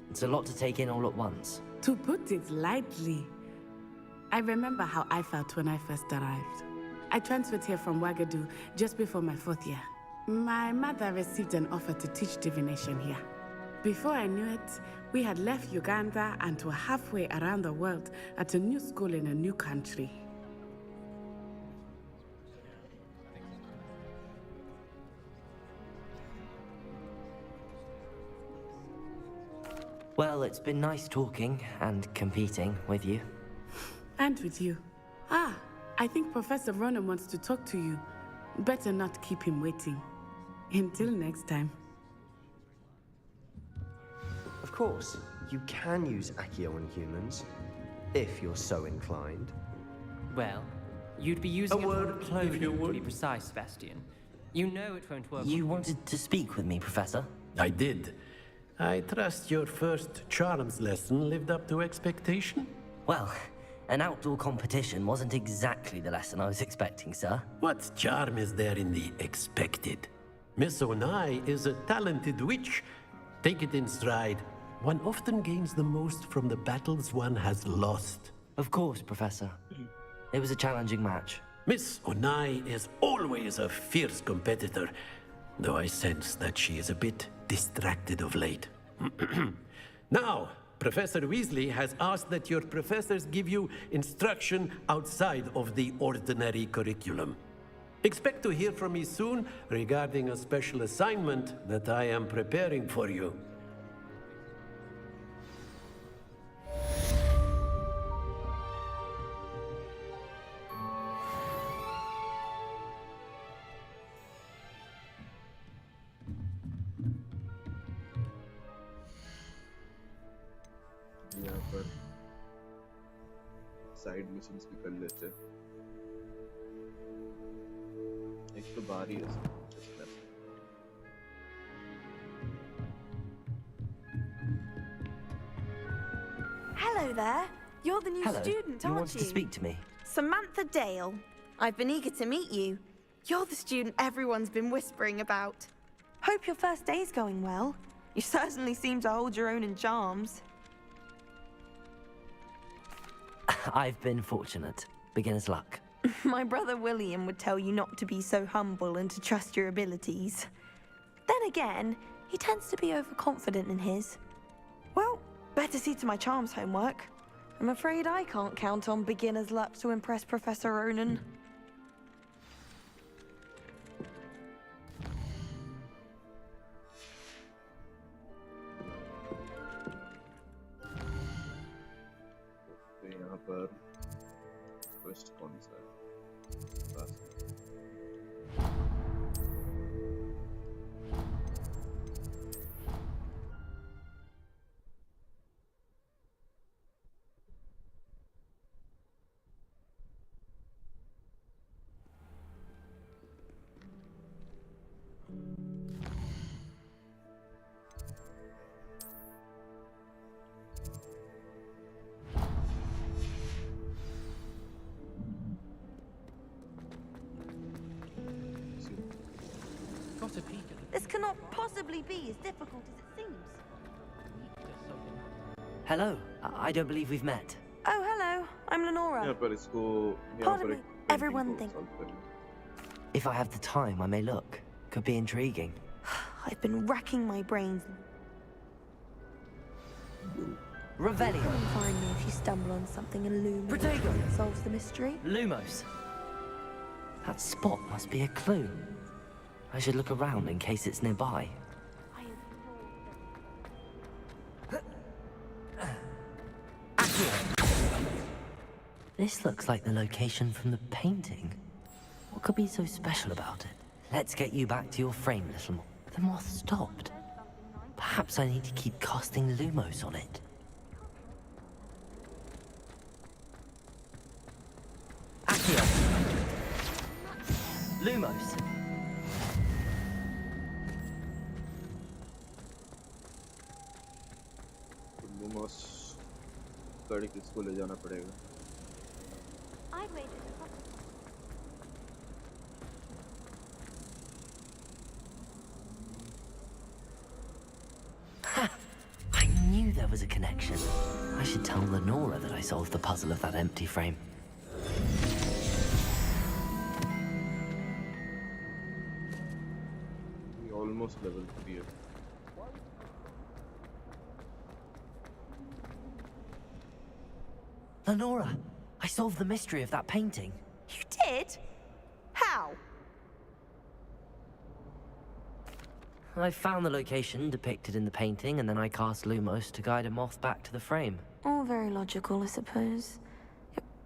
It's a lot to take in all at once. To put it lightly, I remember how I felt when I first arrived. I transferred here from Wagadu just before my 4th year. My mother received an offer to teach divination here. Before I knew it, we had left Uganda and were halfway around the world at a new school in a new country. Well, it's been nice talking and competing with you. And with you. Ah, I think Professor Ronan wants to talk to you. Better not keep him waiting. Until next time. Of course, you can use Accio on humans, if you're so inclined. Well, you'd be using A word, of clothing if you to be would. precise, Sebastian. You know it won't work. You wanted to speak with me, Professor? I did. I trust your first charms lesson lived up to expectation? Well, an outdoor competition wasn't exactly the lesson I was expecting, sir. What charm is there in the expected? Miss Onai is a talented witch. Take it in stride. one often gains the most from the battles one has lost. Of course, Professor. It was a challenging match. Miss Onai is always a fierce competitor, though I sense that she is a bit distracted of late. Now, Professor Weasley has asked that your professors give you instruction outside of the ordinary curriculum. Expect to hear from me soon regarding a special assignment that I am preparing for you. यहाँ पर side missions भी कर लेते हैं। एक तो बारी है इसमें। Hello there. You're the new Hello. student, You aren't wanted to speak to me? Samantha Dale. I've been eager to meet you. You're the student everyone's been whispering about. Hope your first day's going well. You certainly seem to hold your own in charms. I've been fortunate. Beginner's luck. My brother William would tell you not to be so humble and to trust your abilities. Then again, he tends to be overconfident in his. Well, better see to my charms homework. I'm afraid I can't count on beginner's luck to impress Professor Ronan. तो यहाँ पर first कौन सा है? This cannot possibly be as difficult as it seems. Hello. I don't believe we've met. Oh, hello. I'm Lenora. यहाँ पर इसको यहाँ Pardon पर me. एक painting Everyone को think solve करना। If I have the time, I may look. Could be intriguing. I've been racking my brains. Revelio. Come find me if you stumble on something illuminating Protego. that solves the mystery. Lumos. That spot must be a clue. I should look around in case it's nearby. This looks like the location from the painting. What could be so special about it? Let's get you back to your frame, little more. The moth stopped. Perhaps I need to keep casting Lumos on it. Accio. Lumos. Lumos गाड़ी किसको ले जाना पड़ेगा? I knew there was a connection. I should tell Lenora that I solved the puzzle of that empty frame. We almost level 3 है। Lenora, I solved the mystery of that painting. You did? How? I found the location depicted in the painting, and then I cast Lumos to guide a moth back to the frame. All very logical, I suppose.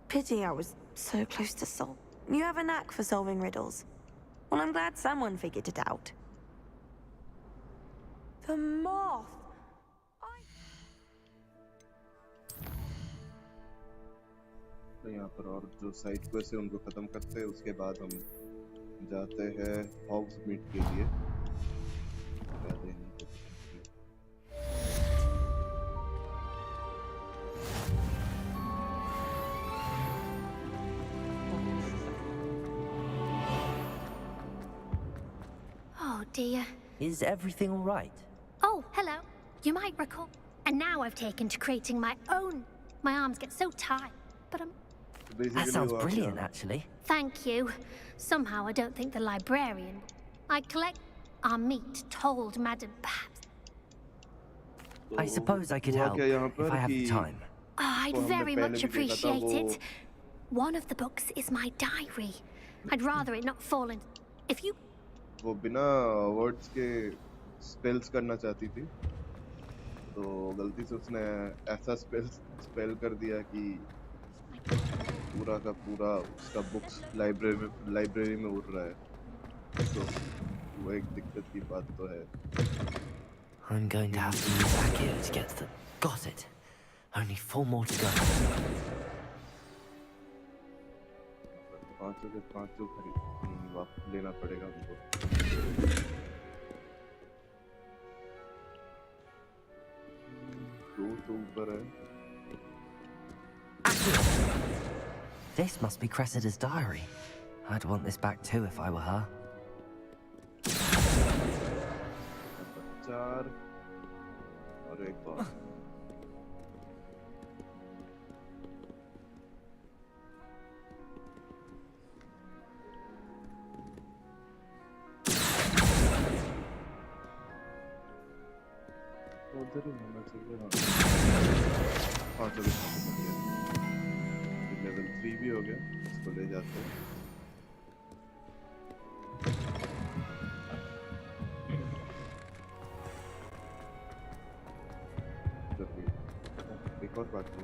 Pity I was so close to solve. You have a knack for solving riddles. Well, I'm glad someone figured it out. The moth! तो यहाँ पर और जो side quest है उनको खत्म करते हैं, उसके बाद हम जाते हैं हॉग्स मीट के लिए। जाते हैं Oh dear. Is everything all right? Oh, hello. You might recall. And now I've taken to creating my own. My arms get so tired, but I'm... That sounds brilliant, actually. Thank you. Somehow I don't think the librarian... I collect our meat, told Madam perhaps. I suppose I could help if I have the time. Oh, I'd very much appreciate it. One of the books is my diary. I'd rather it not fall in... If you... वो बिना words के spells करना चाहती थी, तो गलती से उसने ऐसा स्पेल कर दिया कि पूरा का पूरा उसका बुक्स लाइब्रेरी में उड़ रहा है, तो वो एक दिक्कत की बात तो है. I'm going to have to use Akio to get to them. Got it. Only 4 more to go. पांचों के पांचों वापस लेना पड़ेगा हमको. दो तो ऊपर है. This must be Cressida's diary. I'd want this back too if I were her. 4 और एक और. उधर ही होना चाहिए. हाँ चलो लेवल 3 भी हो गया. इसको ले जाते हैं. एक और बात है.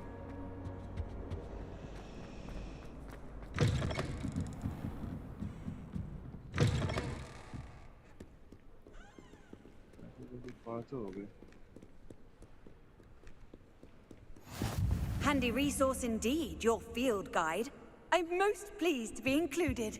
पांच हो गए. Handy resource indeed, your field guide. I'm most pleased to be included.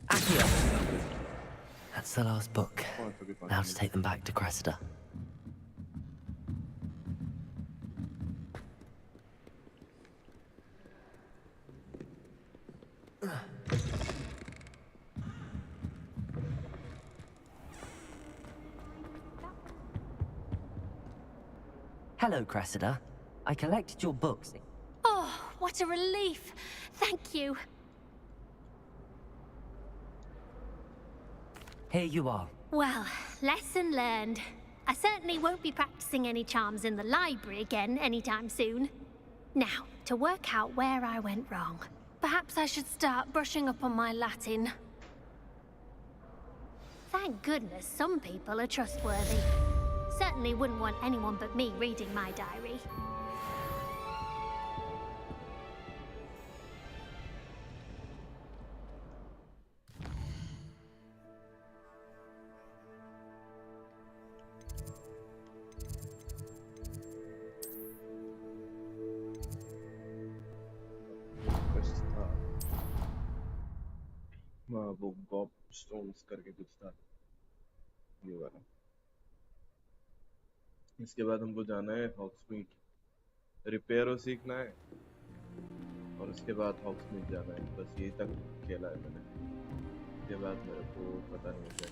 Akio! That's the last book. Now to take them back to Cressida. Hello, Cressida. I collected your books. Oh, what a relief. Thank you. Here you are. Well, lesson learned. I certainly won't be practicing any charms in the library again anytime soon. Now, to work out where I went wrong. Perhaps I should start brushing up on my Latin. Thank goodness some people are trustworthy. Certainly wouldn't want anyone but me reading my diary. वो gob stones करके कुछ था ये वाला. इसके बाद हमको जाना है हॉग्समीड. रिपेयरो सीखना है और उसके बाद हॉग्समीड जाना है. बस यही तक खेला है मैंने. इसके बाद मेरे को पता नहीं क्या.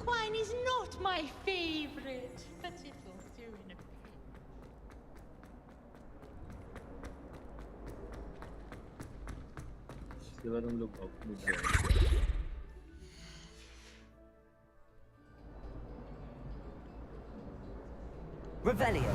Wine is not my favorite, but it'll do in a bit. इसके बाद हम लोग हॉग्समीड जाएंगे. Revelio.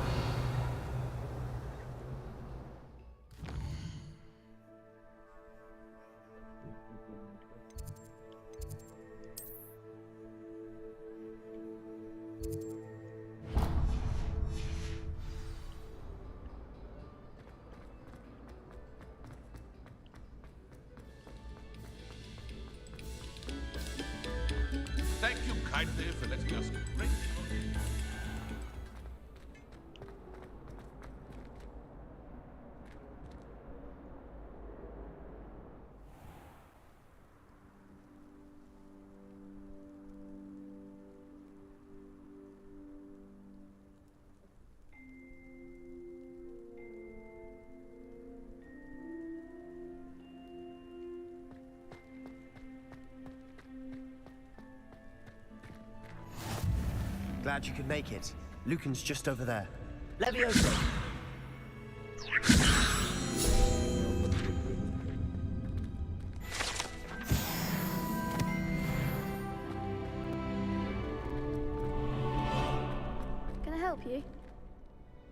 Thank you kindly for letting us great. glad you could make it. Lucan's just over there. Levioso! Can I help you?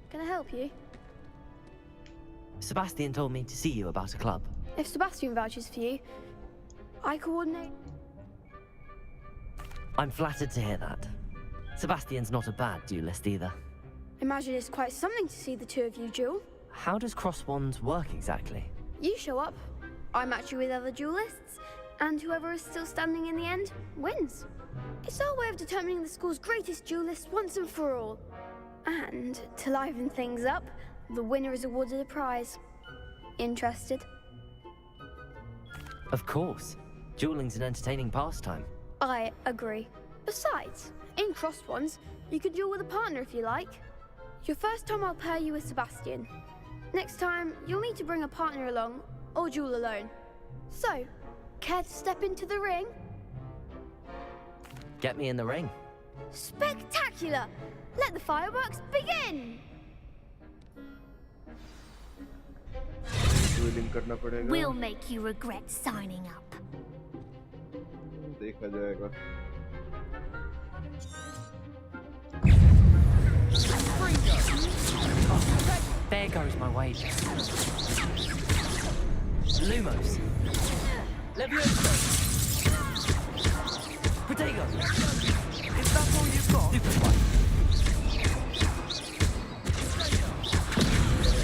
Can I help you? Sebastian told me to see you about a club. If Sebastian vouches for you, I coordinate. I'm flattered to hear that. Sebastian's not a bad duelist either. Imagine it's quite something to see the two of you duel. How does crosswands work exactly? You show up, I match you with other duelists, and whoever is still standing in the end wins. It's our way of determining the school's greatest duelist once and for all. And to liven things up, the winner is awarded a prize. Interested? Of course. Dueling's an entertaining pastime. I agree. Besides, in crosswands, you can duel with a partner if you like. Your first time I'll pair you with Sebastian. Next time, you'll need to bring a partner along, or duel alone. So, care to step into the ring? Get me in the ring. Spectacular! Let the fireworks begin! dueling करना पड़ेगा. We'll make you regret signing up. देखा जाएगा. There goes my wager. Lumos. Levioso. Protego. Is that all you've got? Super one.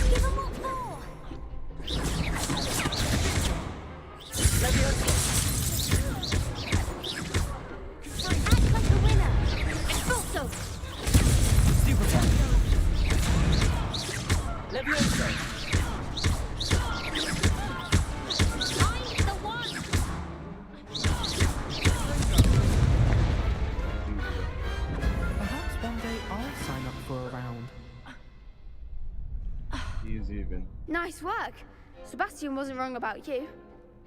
Give 'em what for? Levioso. Act like a winner. Expulso. Super one. Levioso. I'm the one. Perhaps one day I'll sign up for a round. Easy win. Nice work. Sebastian wasn't wrong about you.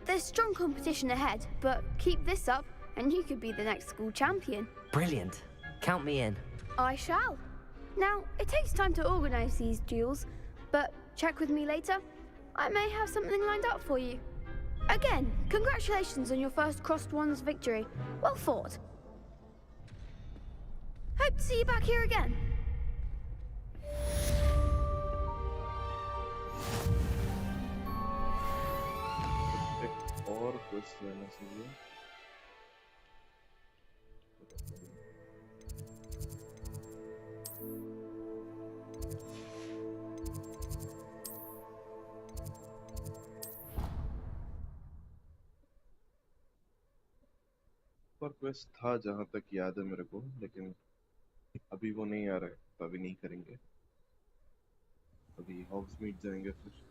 There's strong competition ahead, but keep this up and you could be the next school champion. Brilliant. Count me in. I shall. Now, it takes time to organize these duels, but check with me later. I may have something lined up for you. Again, congratulations on your first crosswands victory. Well fought. Hope to see you back here again. एक और quest लेना चाहिए. पर quest था जहां तक याद है मेरे को, लेकिन अभी वो नहीं आ रहा है, तो अभी नहीं करेंगे. अभी हॉग्समीड जाएंगे फिर.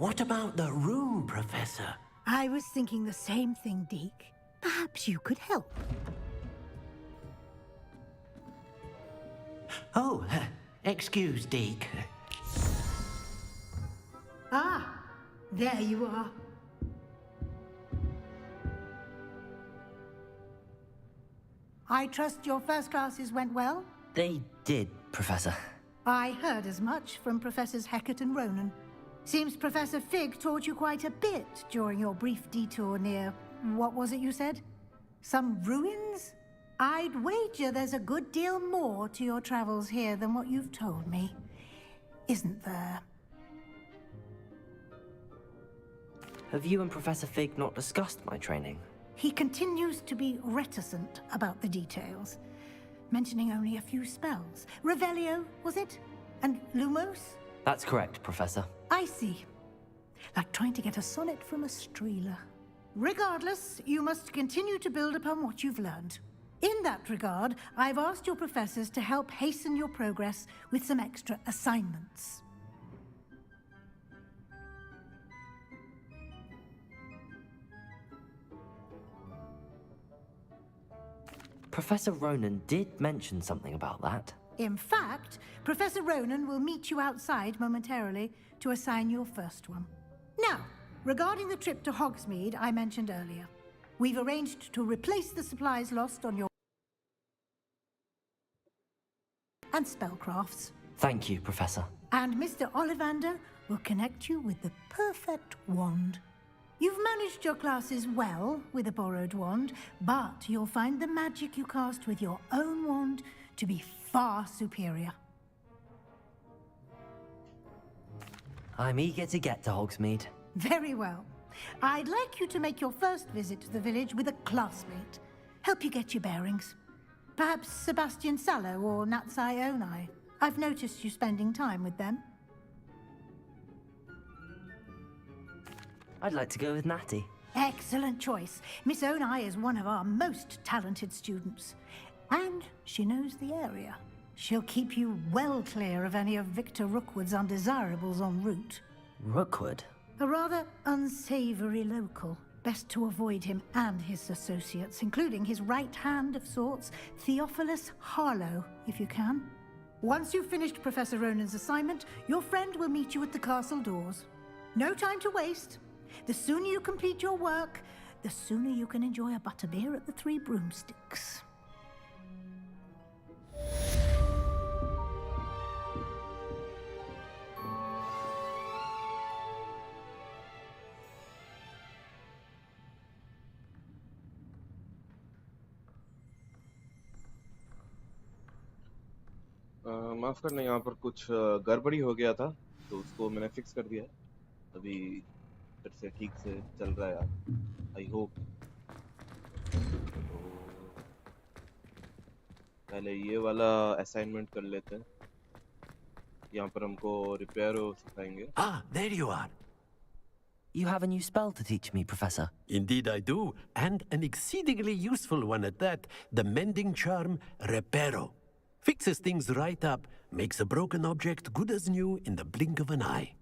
What about the room, Professor? I was thinking the same thing, Deke. Perhaps you could help. Oh, excuse, Deke. Ah, there you are. I trust your first classes went well? They did, Professor. I heard as much from Professors Hecat and Ronan. Seems Professor Fig taught you quite a bit during your brief detour near... what was it you said? Some ruins? I'd wager there's a good deal more to your travels here than what you've told me. Isn't there? Have you and Professor Fig not discussed my training? He continues to be reticent about the details, mentioning only a few spells. Revelio, was it? And Lumos? That's correct, Professor. I see. Like trying to get a sonnet from a streeler. Regardless, you must continue to build upon what you've learned. In that regard, I've asked your professors to help hasten your progress with some extra assignments. Professor Ronan did mention something about that. In fact, Professor Ronan will meet you outside momentarily to assign your first one. Now, regarding the trip to Hogsmeade I mentioned earlier, we've arranged to replace the supplies lost on your and spellcrafts. Thank you, Professor. And Mr. Ollivander will connect you with the perfect wand. You've managed your classes well with a borrowed wand, but you'll find the magic you cast with your own wand to be far superior. I'm eager to get to Hogsmeade. Very well. I'd like you to make your first visit to the village with a classmate. Help you get your bearings. Perhaps Sebastian Sallow or Natsai Onai. I've noticed you spending time with them. I'd like to go with Natty. Excellent choice. Miss Onai is one of our most talented students. And she knows the area. She'll keep you well clear of any of Victor Rookwood's undesirables en route. Rookwood? A rather unsavory local. Best to avoid him and his associates, including his right hand of sorts, Theophilus Harlow, if you can. Once you've finished Professor Ronan's assignment, your friend will meet you at the castle doors. No time to waste. The sooner you complete your work, the sooner you can enjoy a butterbeer at the Three Broomsticks. माफ करना, यहाँ पर कुछ गड़बड़ी हो गया था, तो उसको मैंने फिक्स कर दिया। अभी फिर से ठीक से चल रहा है यार। I hope. तो पहले ये वाला असाइनमेंट कर लेते हैं। यहाँ पर हमको रिपेयर सिखाएंगे। Ah, there you are. You have a new spell to teach me, Professor. Indeed I do, and an exceedingly useful one at that. The mending charm, Reparo. Fixes things right up, makes a broken object good as new in the blink of an eye.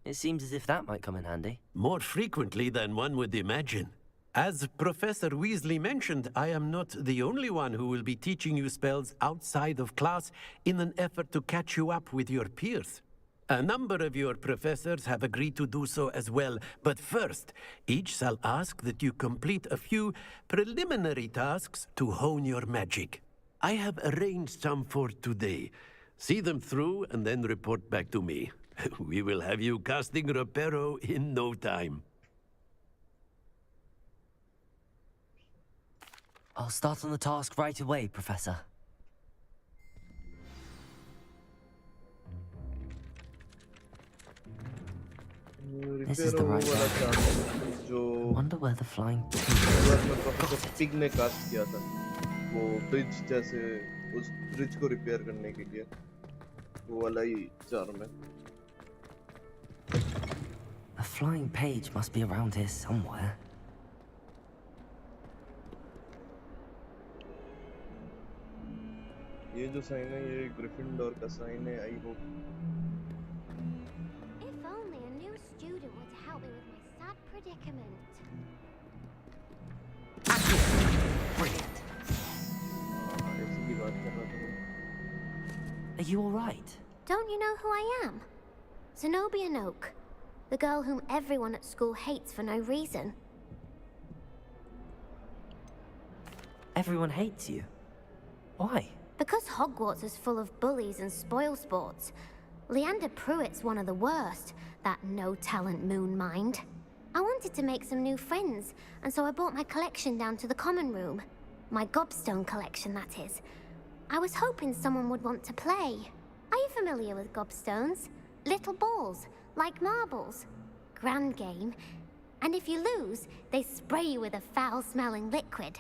It seems as if that might come in handy. More frequently than one would imagine. As Professor Weasley mentioned, I am not the only one who will be teaching you spells outside of class in an effort to catch you up with your peers. A number of your professors have agreed to do so as well, but first, each shall ask that you complete a few preliminary tasks to hone your magic. I have arranged some for today. See them through and then report back to me. We will have you casting Reparo in no time. I'll start on the task right away, Professor. This is the right one. Wonder where the flying pig ने cast किया था, वो bridge जैसे उस bridge को repair करने के लिए, वो वाला ही चार्म है। A flying page must be around here somewhere. ये जो साइन है, ये ग्रिफिंडोर का साइन है। I hope. If only a new student were to help me with my sad predicament. Brilliant. ऐसी की बात कर रहा था। Are you all right? Don't you know who I am? Zenobia Noak, the girl whom everyone at school hates for no reason. Everyone hates you. Why? Because Hogwarts is full of bullies and spoilsports. Leander Pruitt's one of the worst, that no-talent moon mind. I wanted to make some new friends, and so I brought my collection down to the common room. My gobstone collection, that is. I was hoping someone would want to play. Are you familiar with gobstones? Little balls, like marbles. Grand game. And if you lose, they spray you with a foul-smelling liquid.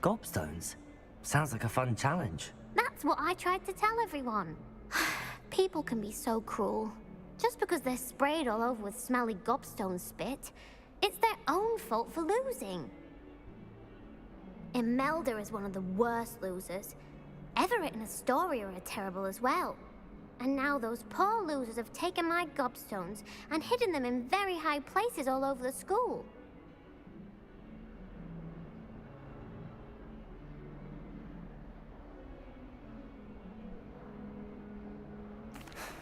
gobstones. Sounds like a fun challenge. That's what I tried to tell everyone. People can be so cruel. Just because they're sprayed all over with smelly gobstone spit, it's their own fault for losing. Imelda is one of the worst losers. Everett and Astoria are terrible as well. And now those poor losers have taken my gobstones and hidden them in very high places all over the school.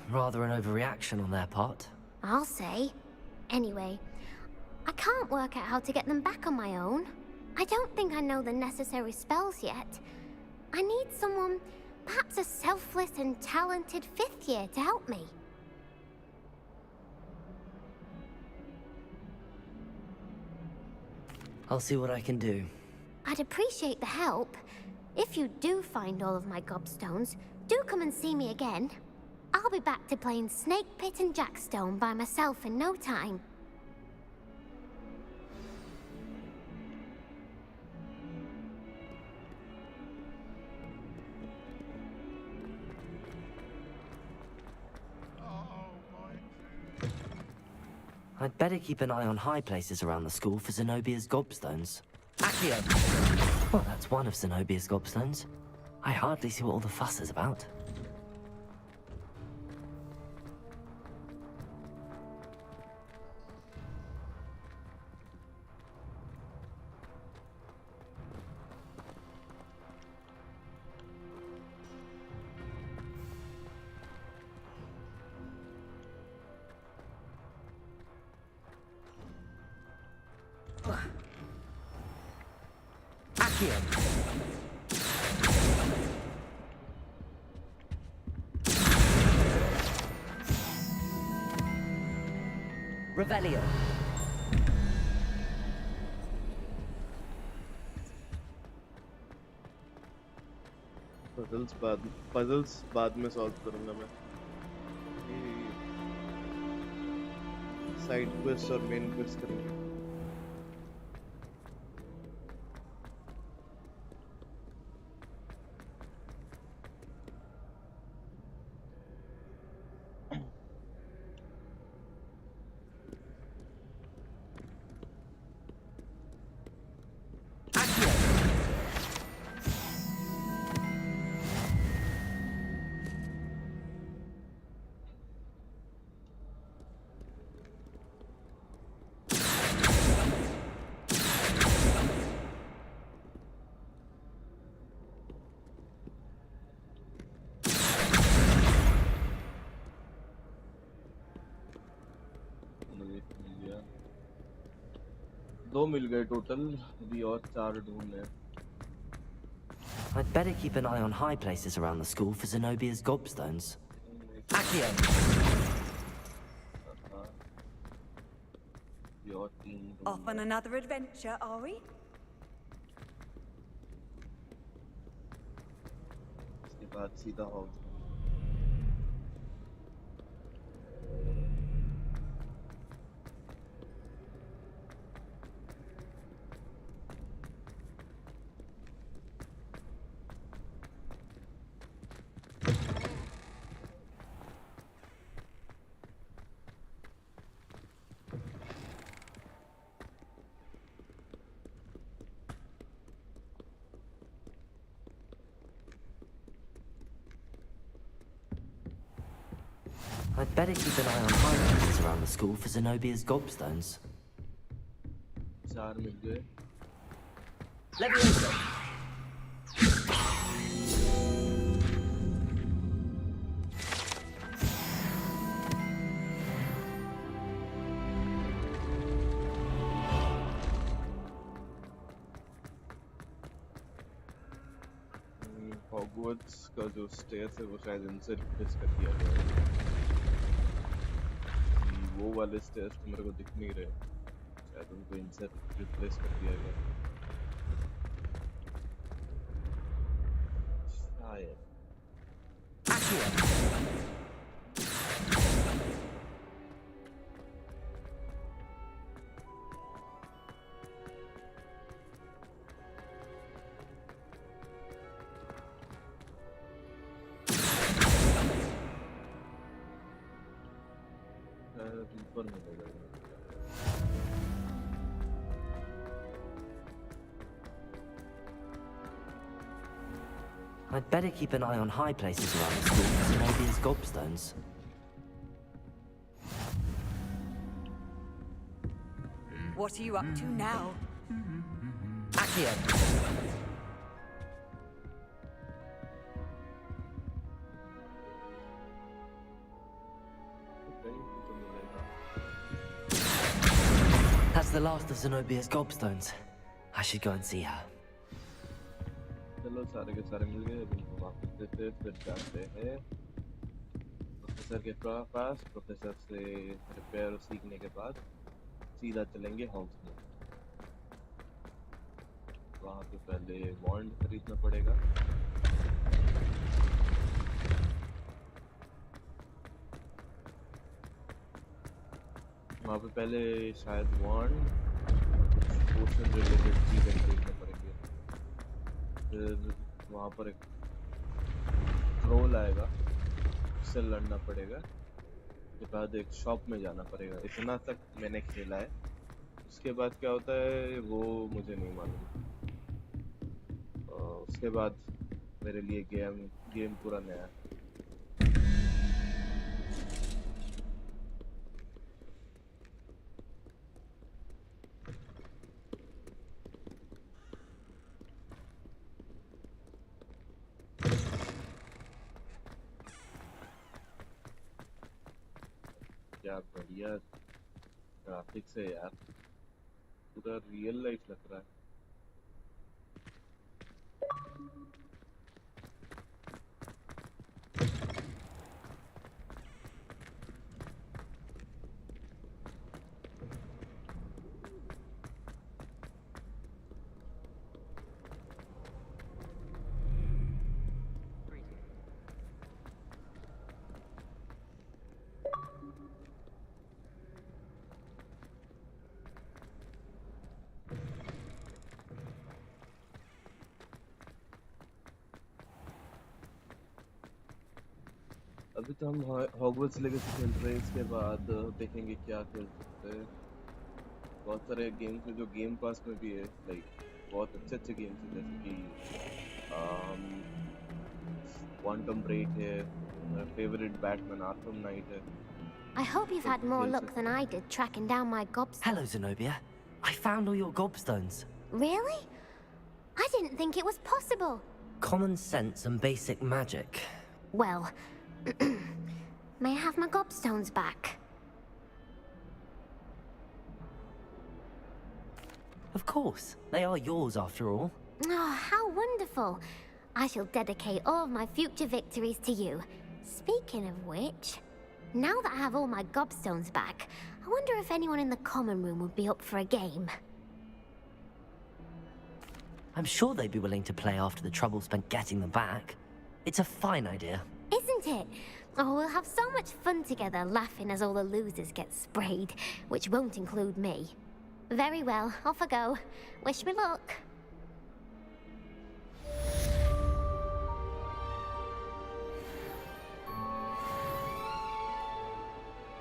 Rather an overreaction on their part. I'll say. Anyway, I can't work out how to get them back on my own. I don't think I know the necessary spells yet. I need someone, perhaps a selfless and talented 5th year to help me. I'll see what I can do. I'd appreciate the help. If you do find all of my gobstones, do come and see me again. I'll be back to playing Snake Pit and Jackstone by myself in no time. I'd better keep an eye on high places around the school for Zenobia's gobstones. Accio! Well, that's one of Zenobia's gobstones. I hardly see what all the fuss is about. Revelio. Puzzles बाद में solve करूंगा मैं. Side quest और main quest करेंगे. दो मिल गए total. अभी और 4 ढूंढने हैं. I'd better keep an eye on high places around the school for Zenobia's gobstones. Accio! Off on another adventure, are we? इसके बाद सीधा hog. I'd better keep an eye on high places around the school for Zenobia's gobstones. 4 मिल गए. Levioso! Hogwarts का जो stairs है वो शायद इनसे रिप्लेस कर दिया गया है. वो वाले स्टेयर्स तो मेरे को दिख नहीं रहे. शायद उनको इनसे रिप्लेस कर दिया गया. शायद. ऊपर मिलेगा। I'd better keep an eye on high places around the school, maybe as gobstones. What are you up to now? Accio! That's the last of Zenobia's gobstones. I should go and see her. चलो सारे के सारे मिल गए। अभी इनको वापस देते फिर जाते हैं प्रोफेसर के पास। प्रोफेसर से रिपेयर सीखने के बाद सीधा चलेंगे हाउस में। वहाँ पे पहले वॉन्ड खरीदना पड़ेगा। वहाँ पे पहले शायद वॉन्ड पोशन रिलेटेड चीज़ें खरीदना पड़ेंगे। फिर वहाँ पर एक ट्रोल आएगा, उससे लड़ना पड़ेगा। उसके बाद एक शॉप में जाना पड़ेगा। इतना तक मैंने खेला है। उसके बाद क्या होता है वो मुझे नहीं मालूम। उसके बाद मेरे लिए गेम पूरा नया है। क्या बढ़िया ग्राफिक्स है यार, पूरा रियल लाइफ लग रहा है। अभी तो हम हॉगवर्ट्स लेगेसी खेल रहे हैं। इसके बाद देखेंगे क्या खेल सकते हैं। बहुत सारे गेम्स हैं जो गेम पास में भी है, लाइक बहुत अच्छे अच्छे गेम्स हैं जैसे कि क्वांटम ब्रेक है, मेरा फेवरेट बैटमैन आर्थम नाइट है। I hope you've had more luck than I did tracking down my gobstones. Hello, Zenobia. I found all your gobstones. Really? I didn't think it was possible. Common sense and basic magic. Well, may I have my gobstones back? Of course. They are yours after all. Oh, how wonderful. I shall dedicate all of my future victories to you. Speaking of which, now that I have all my gobstones back, I wonder if anyone in the common room would be up for a game. I'm sure they'd be willing to play after the trouble spent getting them back. It's a fine idea. Isn't it? Oh, we'll have so much fun together, laughing as all the losers get sprayed, which won't include me. Very well, off I go. Wish me luck.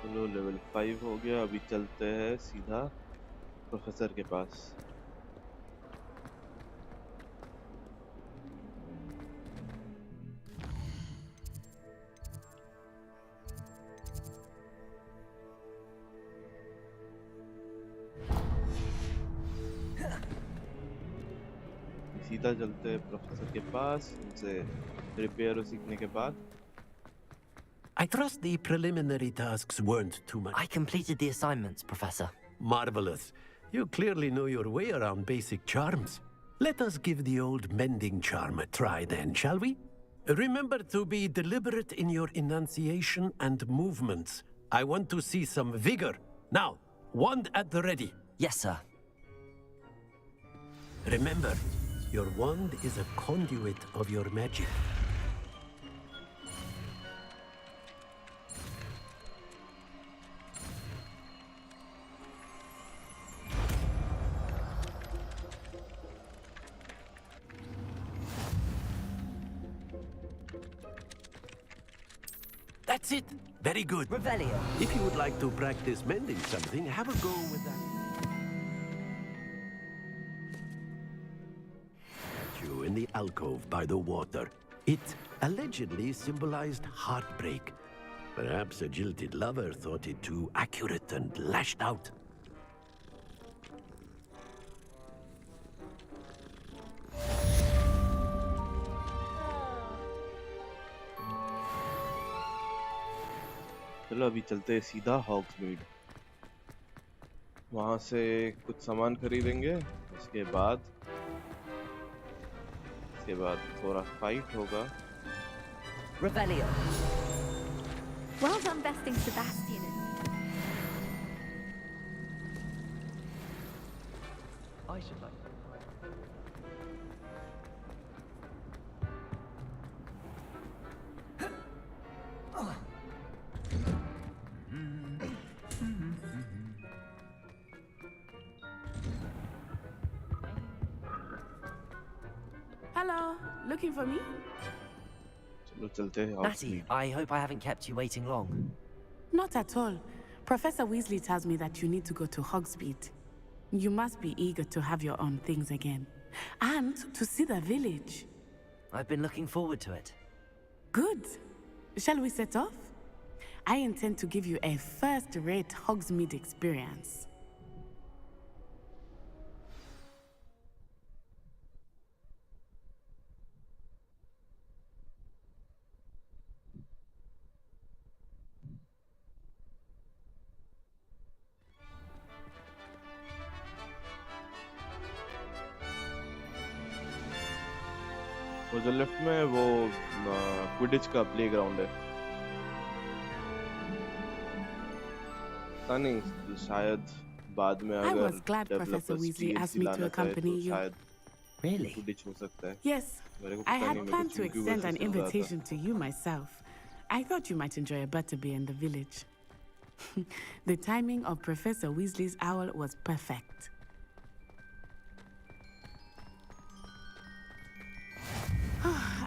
चलो level 5 हो गया। अभी चलते हैं सीधा professor के पास। सीधा चलते हैं प्रोफेसर के पास, उनसे रिपेयर सीखने के बाद। I trust the preliminary tasks weren't too much. I completed the assignments, Professor. Marvelous. You clearly know your way around basic charms. Let us give the old mending charm a try then, shall we? Remember to be deliberate in your enunciation and movements. I want to see some vigor. Now, wand at the ready. Yes, sir. Remember, your wand is a conduit of your magic. That's it. Very good. Revelio. If you would like to practice mending something, have a go with that. You in the alcove by the water. It allegedly symbolized heartbreak. Perhaps a jilted lover thought it too accurate and lashed out. चलो अभी चलते हैं सीधा हॉग्समीड। वहां से कुछ सामान खरीदेंगे। इसके बाद थोड़ा फाइट होगा। Revelio. Well done besting Sebastian. I should like. Hello, looking for me? चलो चलते हैं Natty, हॉग्समीड। I hope I haven't kept you waiting long. Not at all. Professor Weasley tells me that you need to go to Hogsmeade. You must be eager to have your own things again. And to see the village. I've been looking forward to it. Good. Shall we set off? I intend to give you a first-rate Hogsmeade experience. वो जो left में है वो Quidditch का playground है। पता नहीं शायद बाद में I अगर was glad Professor Weasley asked me to accompany you. शायद Really? क्विडिच हो सकता है। Yes, मेरे को I पता had नहीं, मैं planned कुछ to यूट्यूबर extend से an सुन रहा था। invitation to you myself. I thought you might enjoy a butterbeer in the village. The timing of Professor Weasley's owl was perfect.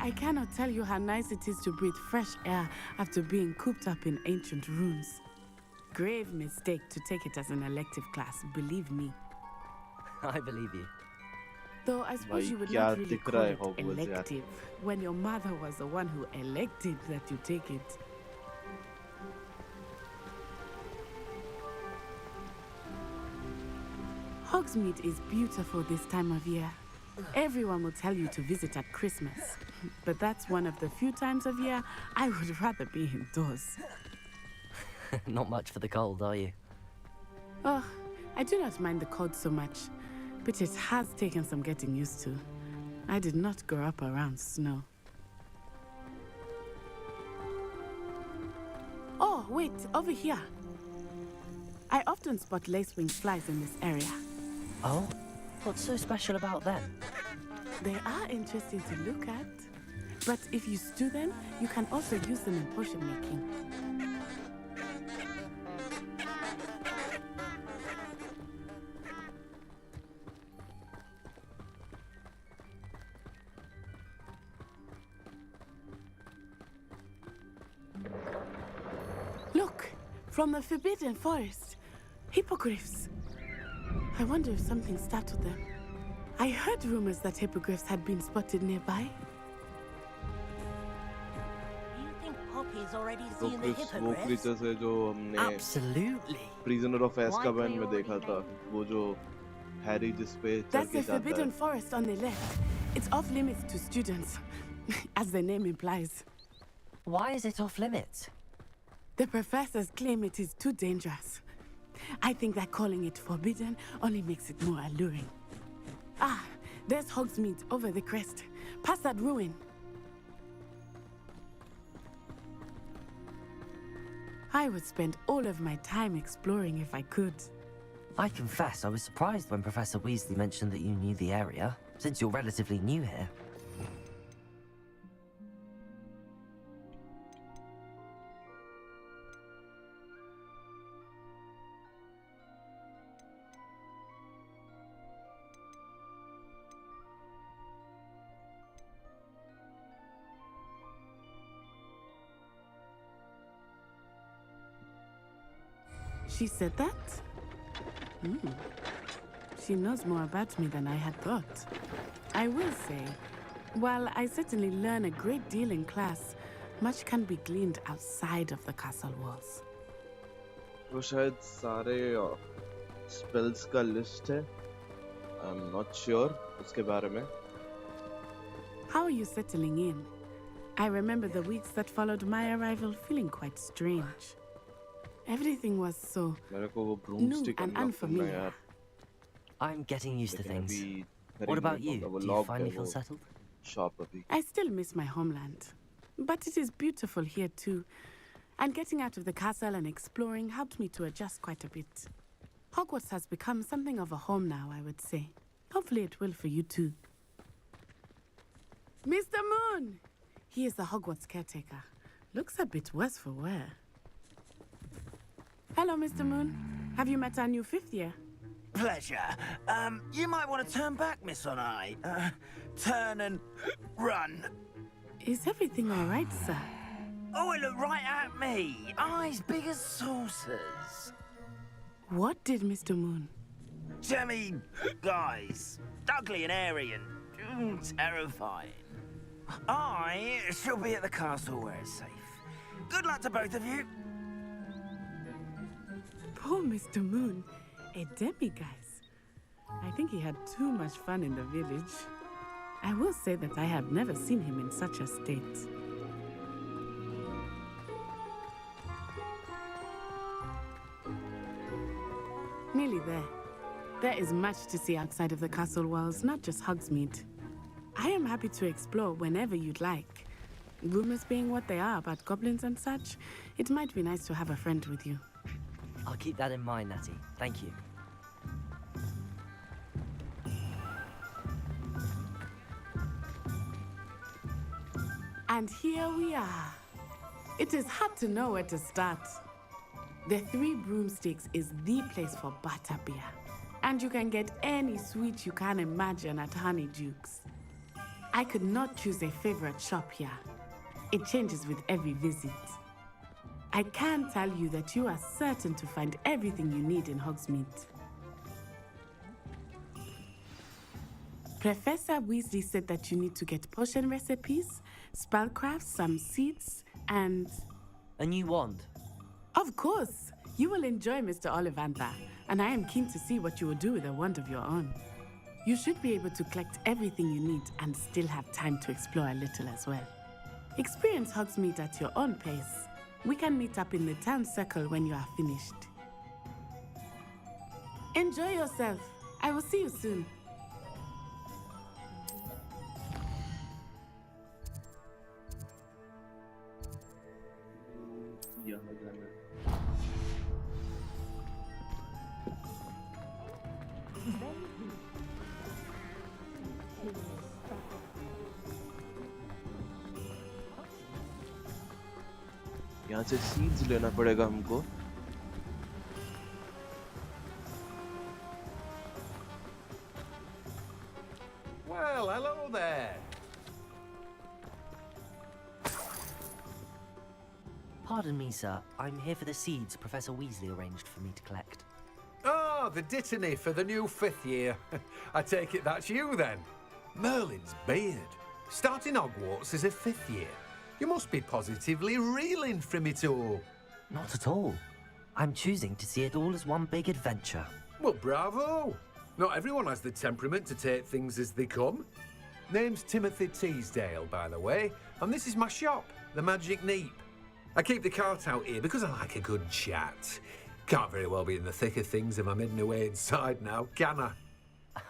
I cannot tell you how nice it is to breathe fresh air after being cooped up in ancient ruins. Grave mistake to take it as an elective class, believe me. I believe you. Though I suppose भाई you would क्या not really दिख call रहा है it Hogwarts यार। elective when your mother was the one who elected that you take it. Hogsmeade is beautiful this time of year. Everyone will tell you to visit at Christmas, but that's one of the few times of year I would rather be indoors. Not much for the cold, are you? Oh, I do not mind the cold so much, but it has taken some getting used to. I did not grow up around snow. Oh, wait, over here. I often spot lacewing flies in this area. Oh? What's so special about them? They are interesting to look at, but if you stew them, you can also use them in potion making. Look, from the Forbidden Forest, hippogriffs. I wonder if something startled them. I heard rumors that hippogriffs had been spotted nearby. You think Poppy's already वो seen the वो hippogriffs? Creatures है जो हमने Absolutely. Prisoner of Azkaban में देखा था। वो जो हैरी जिस पे चढ़ That's के the जाता है। Forbidden Forest on the left. It's off limits to students, as the name implies. Why is it off limits? The professors claim it is too dangerous. I think that calling it forbidden only makes it more alluring. Ah, there's Hogsmeade over the crest. Past that ruin. I would spend all of my time exploring if I could. I confess I was surprised when Professor Weasley mentioned that you knew the area, since you're relatively new here. She said that? Hmm. She knows more about me than I had thought. I will say, while I certainly learn a great deal in class, much can be gleaned outside of the castle walls. वो शायद सारे spells का list है. I'm not sure उसके बारे में. How are you settling in? I remember the weeks that followed my arrival feeling quite strange. Everything was so मेरे को वो new broomstick and unlock करना है unfamiliar. यार. I'm getting used to लेकिन things. अभी What about खरीदने you? का वो Do you locked finally है feel वो settled? shop अभी. I still miss my homeland, but it is beautiful here too. And getting out of the castle and exploring helped me to adjust quite a bit. Hogwarts has become something of a home now, I would say. Hopefully it will for you too. Mr. Moon! He is the Hogwarts caretaker. Looks a bit worse for wear. Hello, Mr. Moon. Have you met our new fifth year? Pleasure. You might want to turn back, Miss Onai. Turn and run. Is everything all right, sir? Oh, it looked right at me. Eyes big as saucers. What did Mr. Moon? Jemmy, guys. Ugly and airy and terrifying. I shall be at the castle where it's safe. Good luck to both of you. Poor Mr. Moon. A demiguise. I think he had too much fun in the village. I will say that I have never seen him in such a state. Nearly there. There is much to see outside of the castle walls, not just Hogsmeade. I am happy to explore whenever you'd like. Rumors being what they are about goblins and such, it might be nice to have a friend with you. I'll keep that in mind, Natty. Thank you. And here we are. It is hard to know where to start. The Three Broomsticks is the place for butterbeer. And you can get any sweet you can imagine at Honeydukes. I could not choose a favorite shop here. It changes with every visit. I can tell you that you are certain to find everything you need in Hogsmeade. Professor Weasley said that you need to get potion recipes, spellcrafts, some seeds, and... A new wand. Of course! You will enjoy Mr. Ollivander, and I am keen to see what you will do with a wand of your own. You should be able to collect everything you need and still have time to explore a little as well. Experience Hogsmeade at your own pace. We can meet up in the town circle when you are finished. Enjoy yourself. I will see you soon. यहाँ से seeds लेना पड़ेगा हमको. Well, hello there. Pardon me, sir. I'm here for the seeds Professor Weasley arranged for me to collect. Oh, the dittany for the new fifth year. I take it that's you then. Merlin's beard. Starting Hogwarts as a fifth year. You must be positively reeling from it all. Not at all. I'm choosing to see it all as one big adventure. Well, bravo. Not everyone has the temperament to take things as they come. Name's Timothy Teasdale, by the way, and this is my shop, the Magic Neep. I keep the cart out here because I like a good chat. Can't very well be in the thick of things if I'm heading away inside now, can I?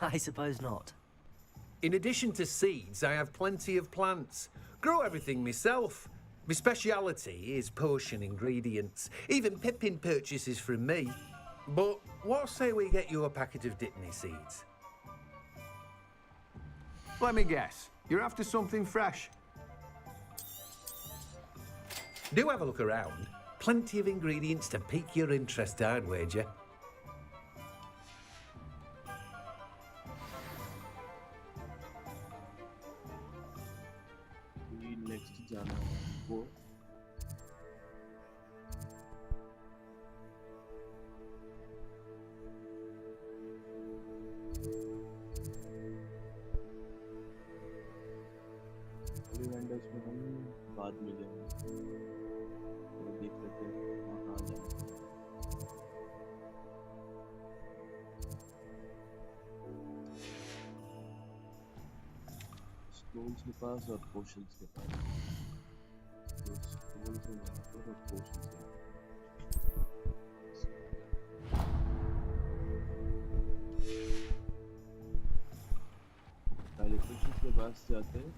I suppose not. In addition to seeds, I have plenty of plants. Grow everything myself. My speciality is potion ingredients. Even Pippin purchases from me. But what say we get you a packet of Dittany seeds? Let me guess. You're after something fresh. Do have a look around. Plenty of ingredients to pique your interest, I'd wager. Next जाना है वो. बाद में जाएंगे, तो देख लेते हैं वहाँ कहाँ जाएंगे। स्टोन्स के पास और पोशंस के पास, तो स्टोन्स हैं यहाँ पर और पोशंस हैं। पहले पोशंस के पास जाते हैं।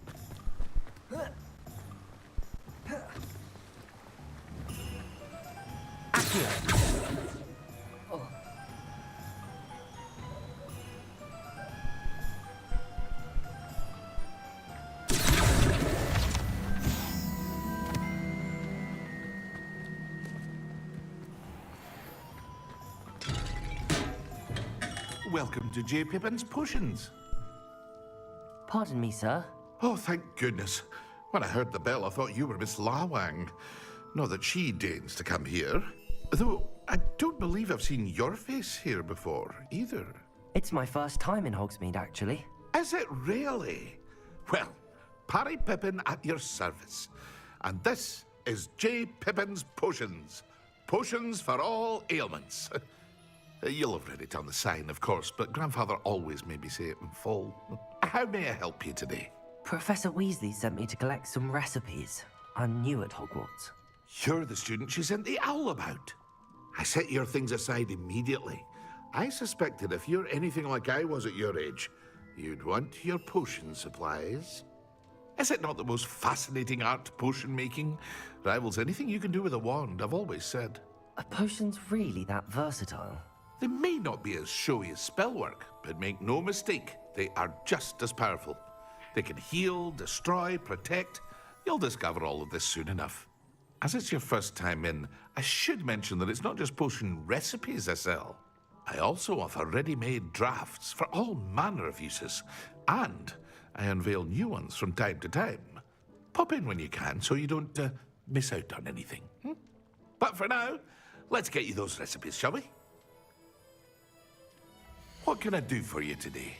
Welcome to J. Pippin's Potions. Pardon me, sir. Oh, thank goodness. When I heard the bell, I thought you were Miss Lawang. Not that she deigns to come here. Though, I don't believe I've seen your face here before, either. It's my first time in Hogsmeade, actually. Is it really? Well, Parry Pippin at your service. And this is J. Pippin's Potions. Potions for all ailments. You'll have read it on the sign, of course, but Grandfather always made me say it in full. How may I help you today? Professor Weasley sent me to collect some recipes. I'm new at Hogwarts. You're the student she sent the owl about. I set your things aside immediately. I suspected if you're anything like I was at your age, you'd want your potion supplies. Is it not the most fascinating art, potion making? Rivals anything you can do with a wand, I've always said. Are potions really that versatile? They may not be as showy as spellwork, but make no mistake, they are just as powerful. They can heal, destroy, protect. You'll discover all of this soon enough. As it's your first time in, I should mention that it's not just potion recipes I sell. I also offer ready-made drafts for all manner of uses, and I unveil new ones from time to time. Pop in when you can so you don't miss out on anything. But for now, let's get you those recipes, shall we? What can I do for you today?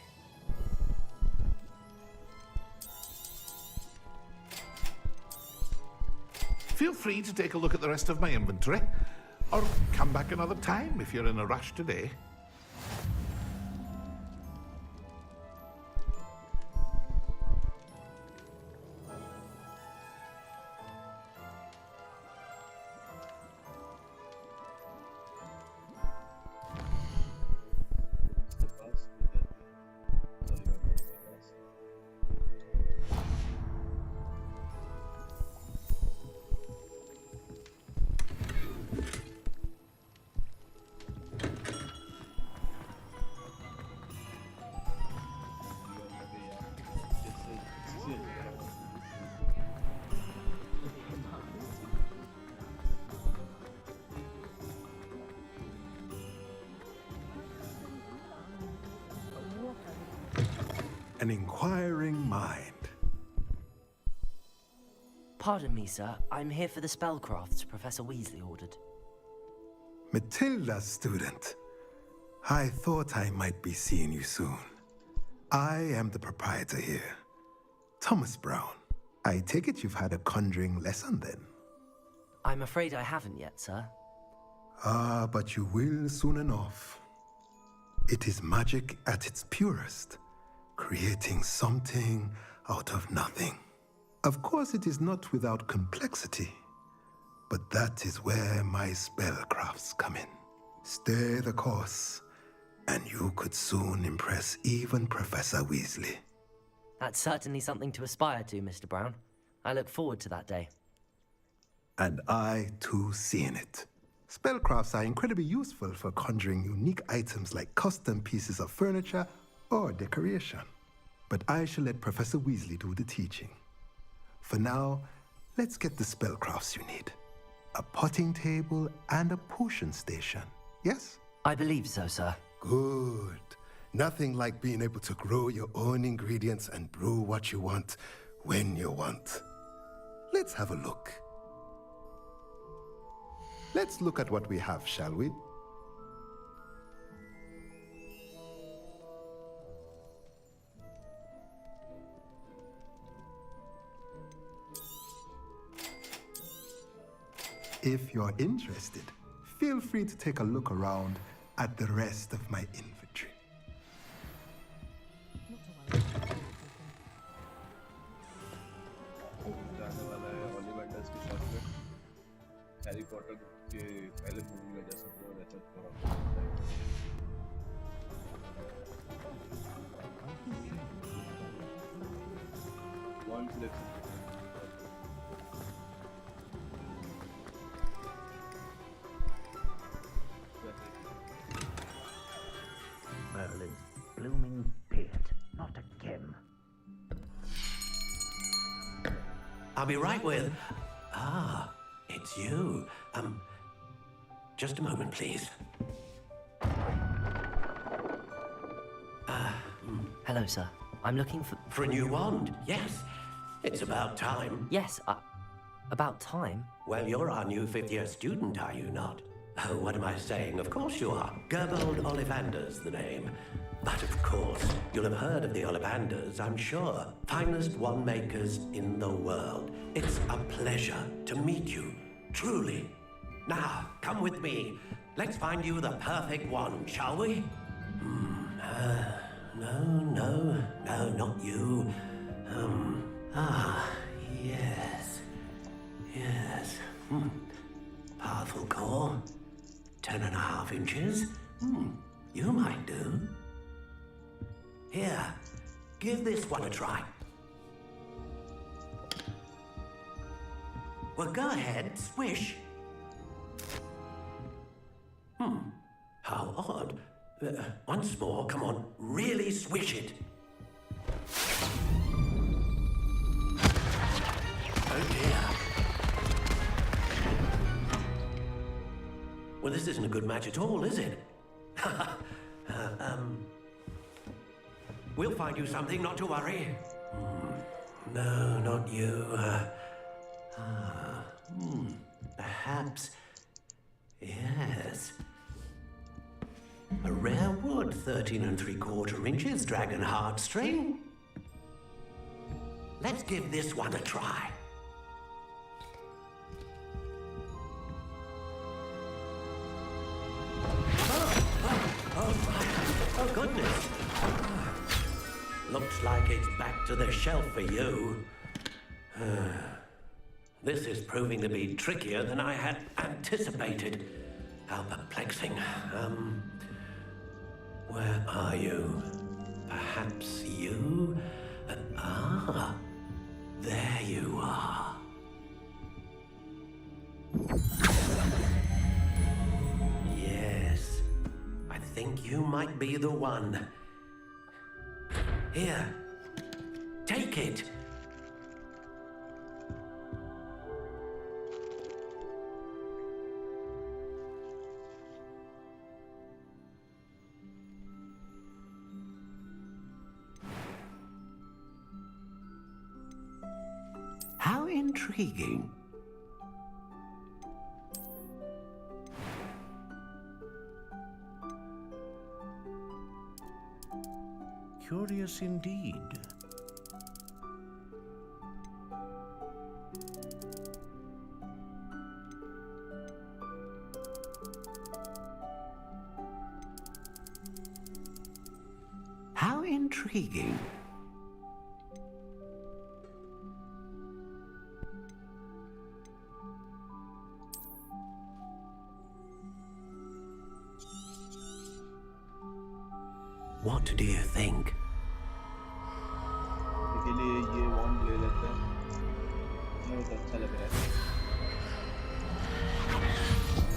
Feel free to take a look at the rest of my inventory, or come back another time if you're in a rush today. An inquiring mind. Pardon me, sir. I'm here for the spellcrafts Professor Weasley ordered. Matilda's student. I thought I might be seeing you soon. I am the proprietor here, Thomas Brown. I take it you've had a conjuring lesson then? I'm afraid I haven't yet, sir. Ah, but you will soon enough. It is magic at its purest, creating something out of nothing. Of course, it is not without complexity, but that is where my spellcrafts come in. Stay the course, and you could soon impress even Professor Weasley. That's certainly something to aspire to, Mr. Brown. I look forward to that day. And I, too, see in it. Spellcrafts are incredibly useful for conjuring unique items like custom pieces of furniture or decoration. But I shall let Professor Weasley do the teaching. For now, let's get the spellcrafts you need. A potting table and a potion station, yes? I believe so, sir. Good. Nothing like being able to grow your own ingredients and brew what you want when you want. Let's have a look. Let's look at what we have, shall we? If you're interested, feel free to take a look around at the rest of my inventory. जाने वाला है ओलिवेंडर्स के साथ में Harry Potter के पहले movie में जैसा था वैसा थोड़ा one selection Merlin's blooming beard, not a gem. I'll be right with... Ah, it's you. Just a moment, please. Hello, sir. I'm looking for... For a new wand, yes. It's about time. Yes, about time? Well, you're our new fifth-year student, are you not? Oh, what am I saying? Of course you are. Gerbold Ollivander's the name. But of course, you'll have heard of the Ollivanders, I'm sure. Finest wand makers in the world. It's a pleasure to meet you, truly. Now, come with me. Let's find you the perfect wand, shall we? No, not you. Yes. Powerful core. 10.5 inches. You might do. Here, give this one a try. Well, go ahead, swish. How odd. Once more, come on, really swish it. Oh dear. Well, this isn't a good match at all, is it? We'll find you something, not to worry. No, not you. Perhaps... Yes. A rare wood, 13 3/4 inches, dragon heartstring. Let's give this one a try. Oh, goodness. Looks like it's back to the shelf for you. This is proving to be trickier than I had anticipated. How perplexing. Where are you? Perhaps you? There you are. Yes, I think you might be the one. Here, take it. How intriguing. Curious indeed. How intriguing. What do you think? के लिए ये वॉन्ड ले लेते हैं बहुत अच्छा लग रहा है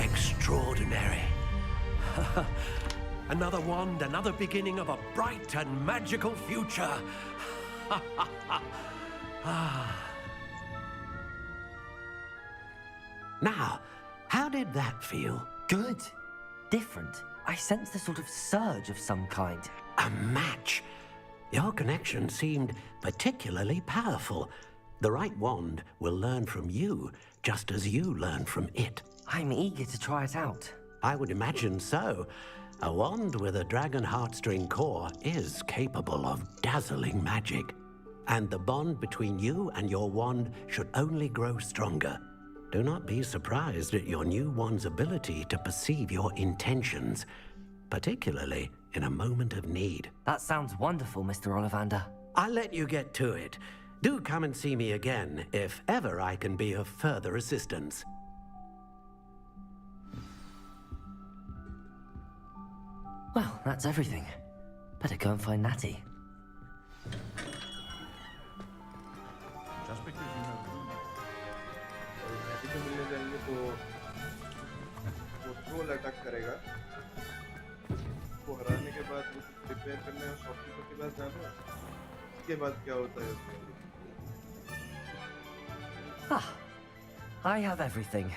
Extraordinary. Another wand, another beginning of a bright and magical future. Now, how did that feel? Good. Different. I sensed a sort of surge of some kind. A match. Your connection seemed particularly powerful. The right wand will learn from you, just as you learn from it. I'm eager to try it out. I would imagine so. A wand with a dragon heartstring core is capable of dazzling magic. And the bond between you and your wand should only grow stronger. Do not be surprised at your new one's ability to perceive your intentions, particularly in a moment of need. That sounds wonderful, Mr. Ollivander. I'll let you get to it. Do come and see me again if ever I can be of further assistance. Well, that's everything. Better go and find Natty. Just because you know. Natty को मिलने जाएंगे तो वो troll attack करेगा. वो हराने के बाद वो प्रिपेयर करने और शॉपकीपर के पास जाना है. इसके बाद क्या होता है? Ah, I have everything.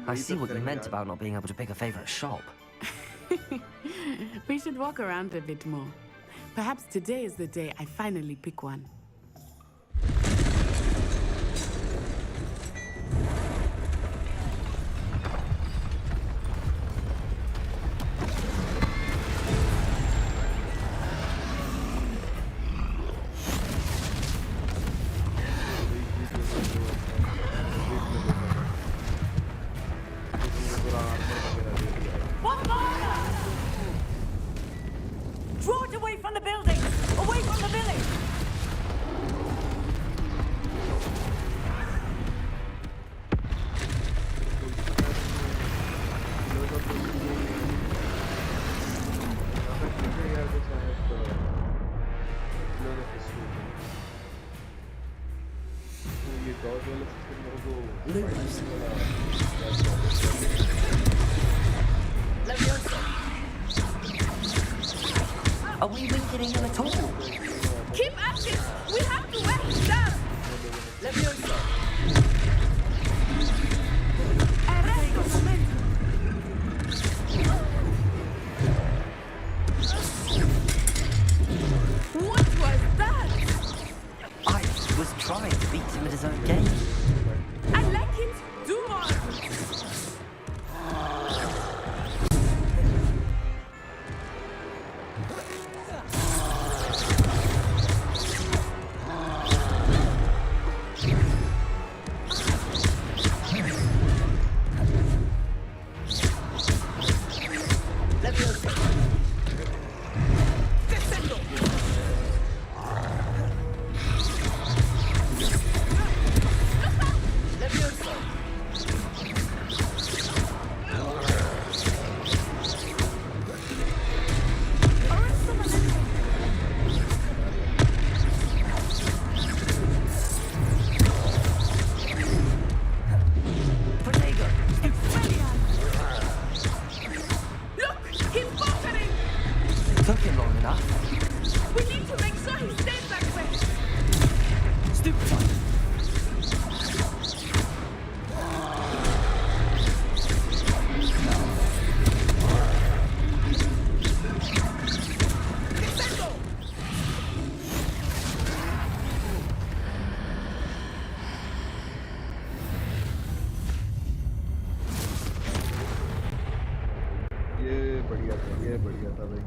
I see what you meant about not being able to pick a favorite shop. We should walk around a bit more. Perhaps today is the day I finally pick one. Draw it away from the building! Away from the village! Are we weakening him at all? Keep at it! We have to wear him down! Levioso! What was that? I was trying to beat him at his own game. I like it! Do more! Took him long enough. We need to make sure he stays that way! Stupid. ये बढ़िया था भाई.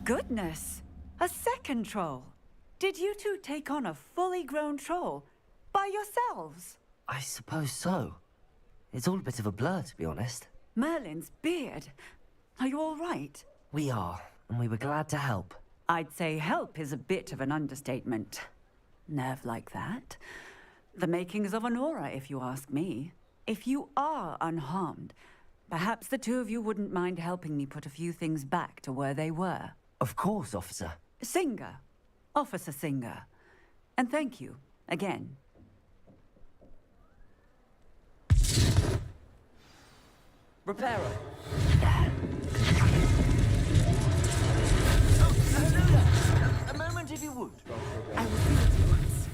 Goodness! A second troll! Did you two take on a fully grown troll by yourselves? I suppose so. It's all a bit of a blur, to be honest. Merlin's beard. Are you all right? We are, and we were glad to help. I'd say help is a bit of an understatement. Nerve like that. The makings of an aura, if you ask me. If you are unharmed, perhaps the two of you wouldn't mind helping me put a few things back to where they were. Of course, officer. Singer. Officer Singer. And thank you, again. Reparo. A moment, if you would. I will see it at once.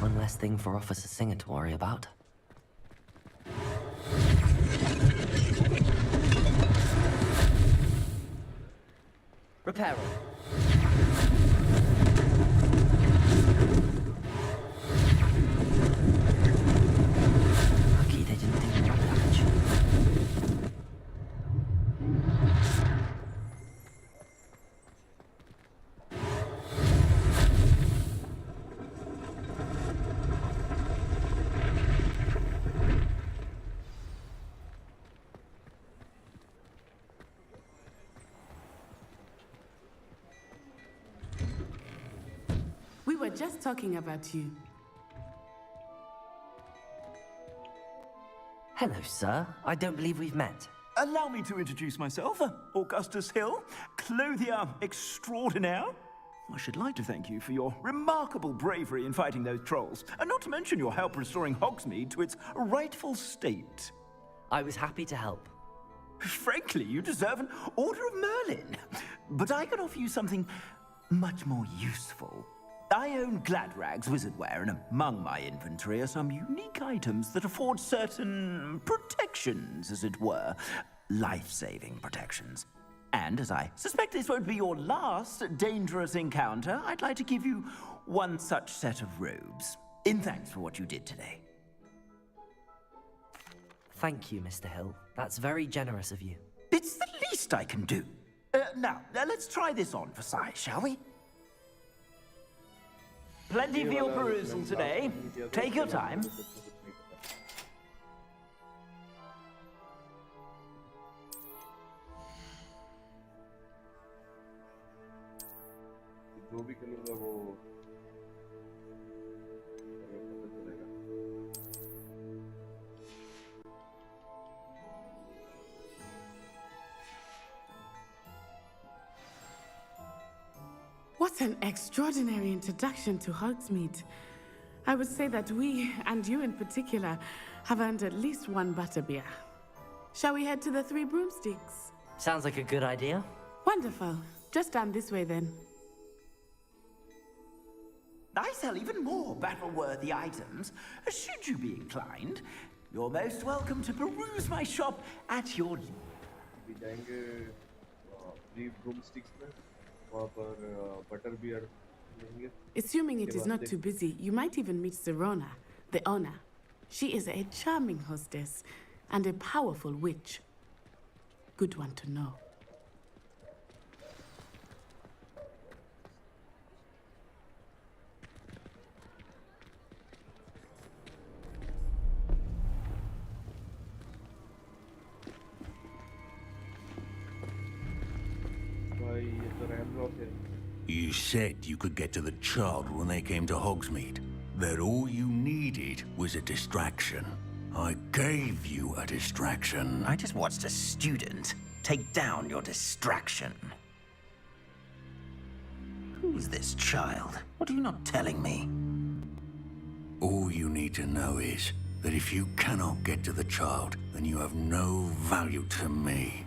One less thing for Officer Singer to worry about. Reparo. just talking about you. Hello, sir. I don't believe we've met. Allow me to introduce myself, Augustus Hill, clothier extraordinaire. I should like to thank you for your remarkable bravery in fighting those trolls, and not to mention your help restoring Hogsmeade to its rightful state. I was happy to help. Frankly, you deserve an Order of Merlin. But I can offer you something much more useful. I own Gladrag's wizardware, and among my inventory are some unique items that afford certain protections, as it were. Life-saving protections. And as I suspect this won't be your last dangerous encounter, I'd like to give you one such set of robes, in thanks for what you did today. Thank you, Mr. Hill. That's very generous of you. It's the least I can do. Now, let's try this on for size, shall we? Plenty for your perusal today. Take your time. जो भी करूँगा वो पता चलेगा। What an extraordinary introduction to Hogsmeade. I would say that we, and you in particular, have earned at least one butterbeer. Shall we head to the Three Broomsticks? Sounds like a good idea. Wonderful. Just down this way then. I sell even more battle-worthy items. Should you be inclined, you're most welcome to peruse my shop at your leisure. भी जाएंगे Three Broomsticks में वहाँ पर butter beer लेंगे। Assuming it is not too busy, you might even meet Serona, the owner. She is a charming hostess and a powerful witch. Good one to know. You said you could get to the child when they came to Hogsmeade. That all you needed was a distraction. I gave you a distraction. I just watched a student take down your distraction. Who's this child? What are you not telling me? All you need to know is that if you cannot get to the child, then you have no value to me.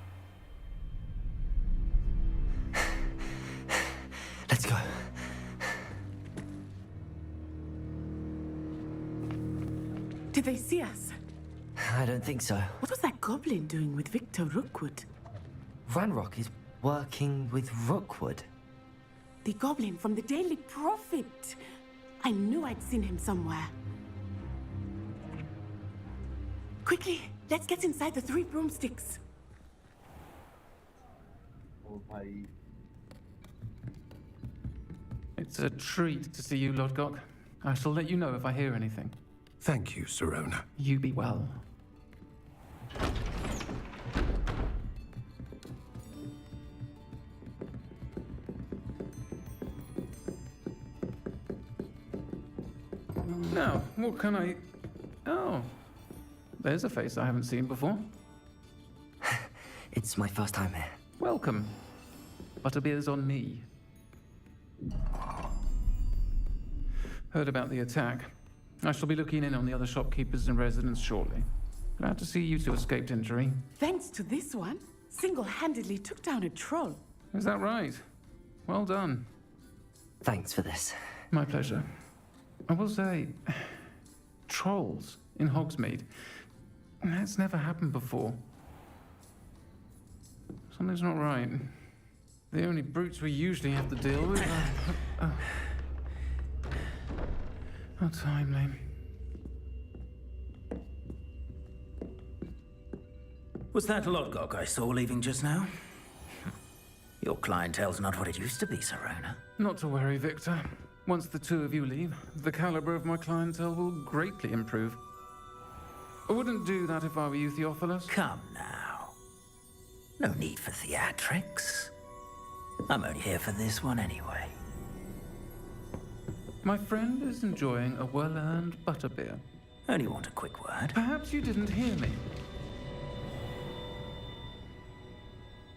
Let's go. Did they see us? I don't think so. What was that goblin doing with Victor Rookwood? Ranrock is working with Rookwood. The goblin from the Daily Prophet. I knew I'd seen him somewhere. Quickly, let's get inside the Three Broomsticks. Oh, bhai. It's a treat to see you, Lodgok. I shall let you know if I hear anything. Thank you, Serona. You be well. Now, what can I... Oh, there's a face I haven't seen before. It's my first time here. Welcome. Butterbeer's on me. Heard about the attack. I shall be looking in on the other shopkeepers and residents shortly. Glad to see you two escaped injury. Thanks to this one, single-handedly took down a troll. Is that right? Well done. Thanks for this. My pleasure. I will say, trolls in Hogsmeade. That's never happened before. Something's not right. The only brutes we usually have to deal with are... How timely. Was that Lodgok I saw leaving just now? Your clientele's not what it used to be, Serona. Not to worry, Victor. Once the two of you leave, the caliber of my clientele will greatly improve. I wouldn't do that if I were you, Theophilus. Come now. No need for theatrics. I'm only here for this one anyway. My friend is enjoying a well-earned butterbeer. Only want a quick word. Perhaps you didn't hear me.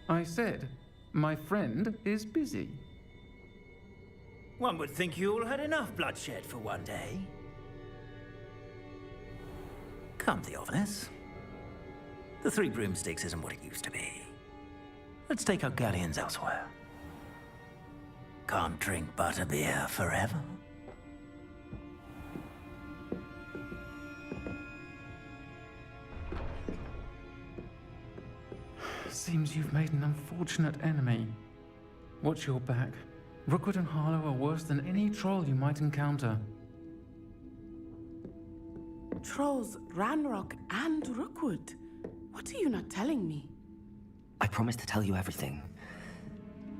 I said, my friend is busy. One would think you all had enough bloodshed for one day. Come, Theophilus. The Three Broomsticks isn't what it used to be. Let's take our galleons elsewhere. Can't drink butterbeer forever. Seems you've made an unfortunate enemy. Watch your back. Rookwood and Harlow are worse than any troll you might encounter. Trolls, Ranrock, and Rookwood. What are you not telling me? I promised to tell you everything,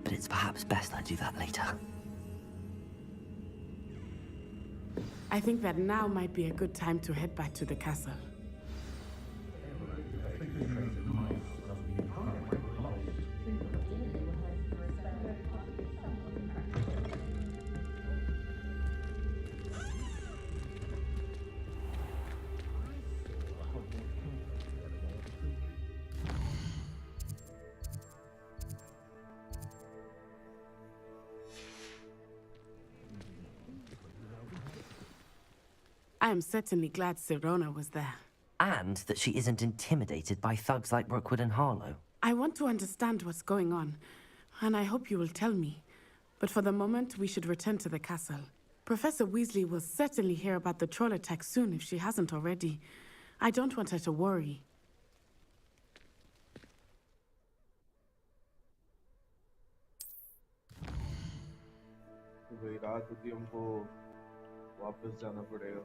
but it's perhaps best I do that later. I think that now might be a good time to head back to the castle. I am certainly glad Sirona was there. And that she isn't intimidated by thugs like Rookwood and Harlow. I want to understand what's going on, and I hope you will tell me. But for the moment, we should return to the castle. Professor Weasley will certainly hear about the troll attack soon if she hasn't already. I don't want her to worry. भाई रात होती हमको वापस जाना पड़ेगा।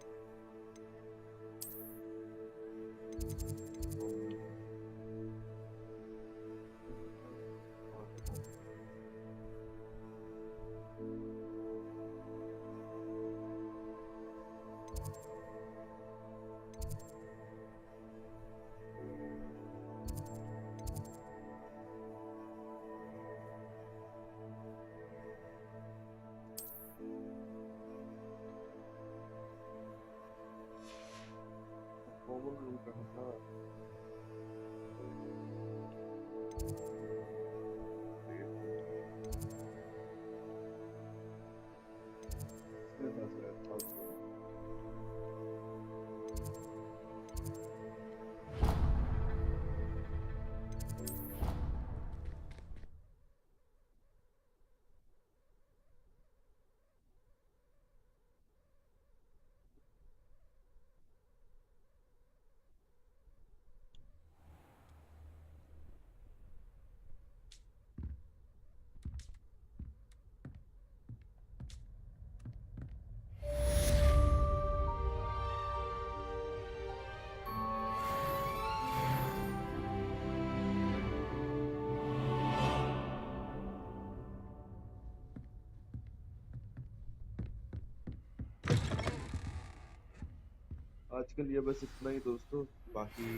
आज के लिए बस इतना ही दोस्तों, बाकी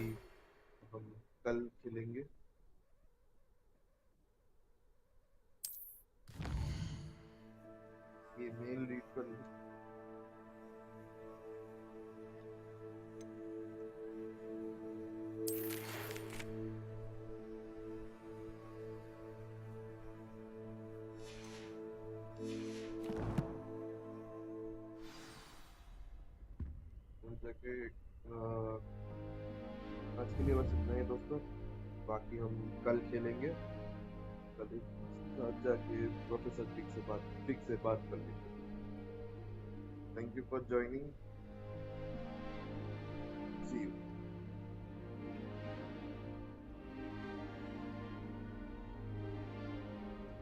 हम कल खेलेंगे। ये मेल रीड कर लो। जाके आज के लिए बस इतना ही दोस्तों, बाकी हम कल खेलेंगे। कल जाके प्रोफेसर फिक से बात कर लेंगे। Thank you for joining, see you.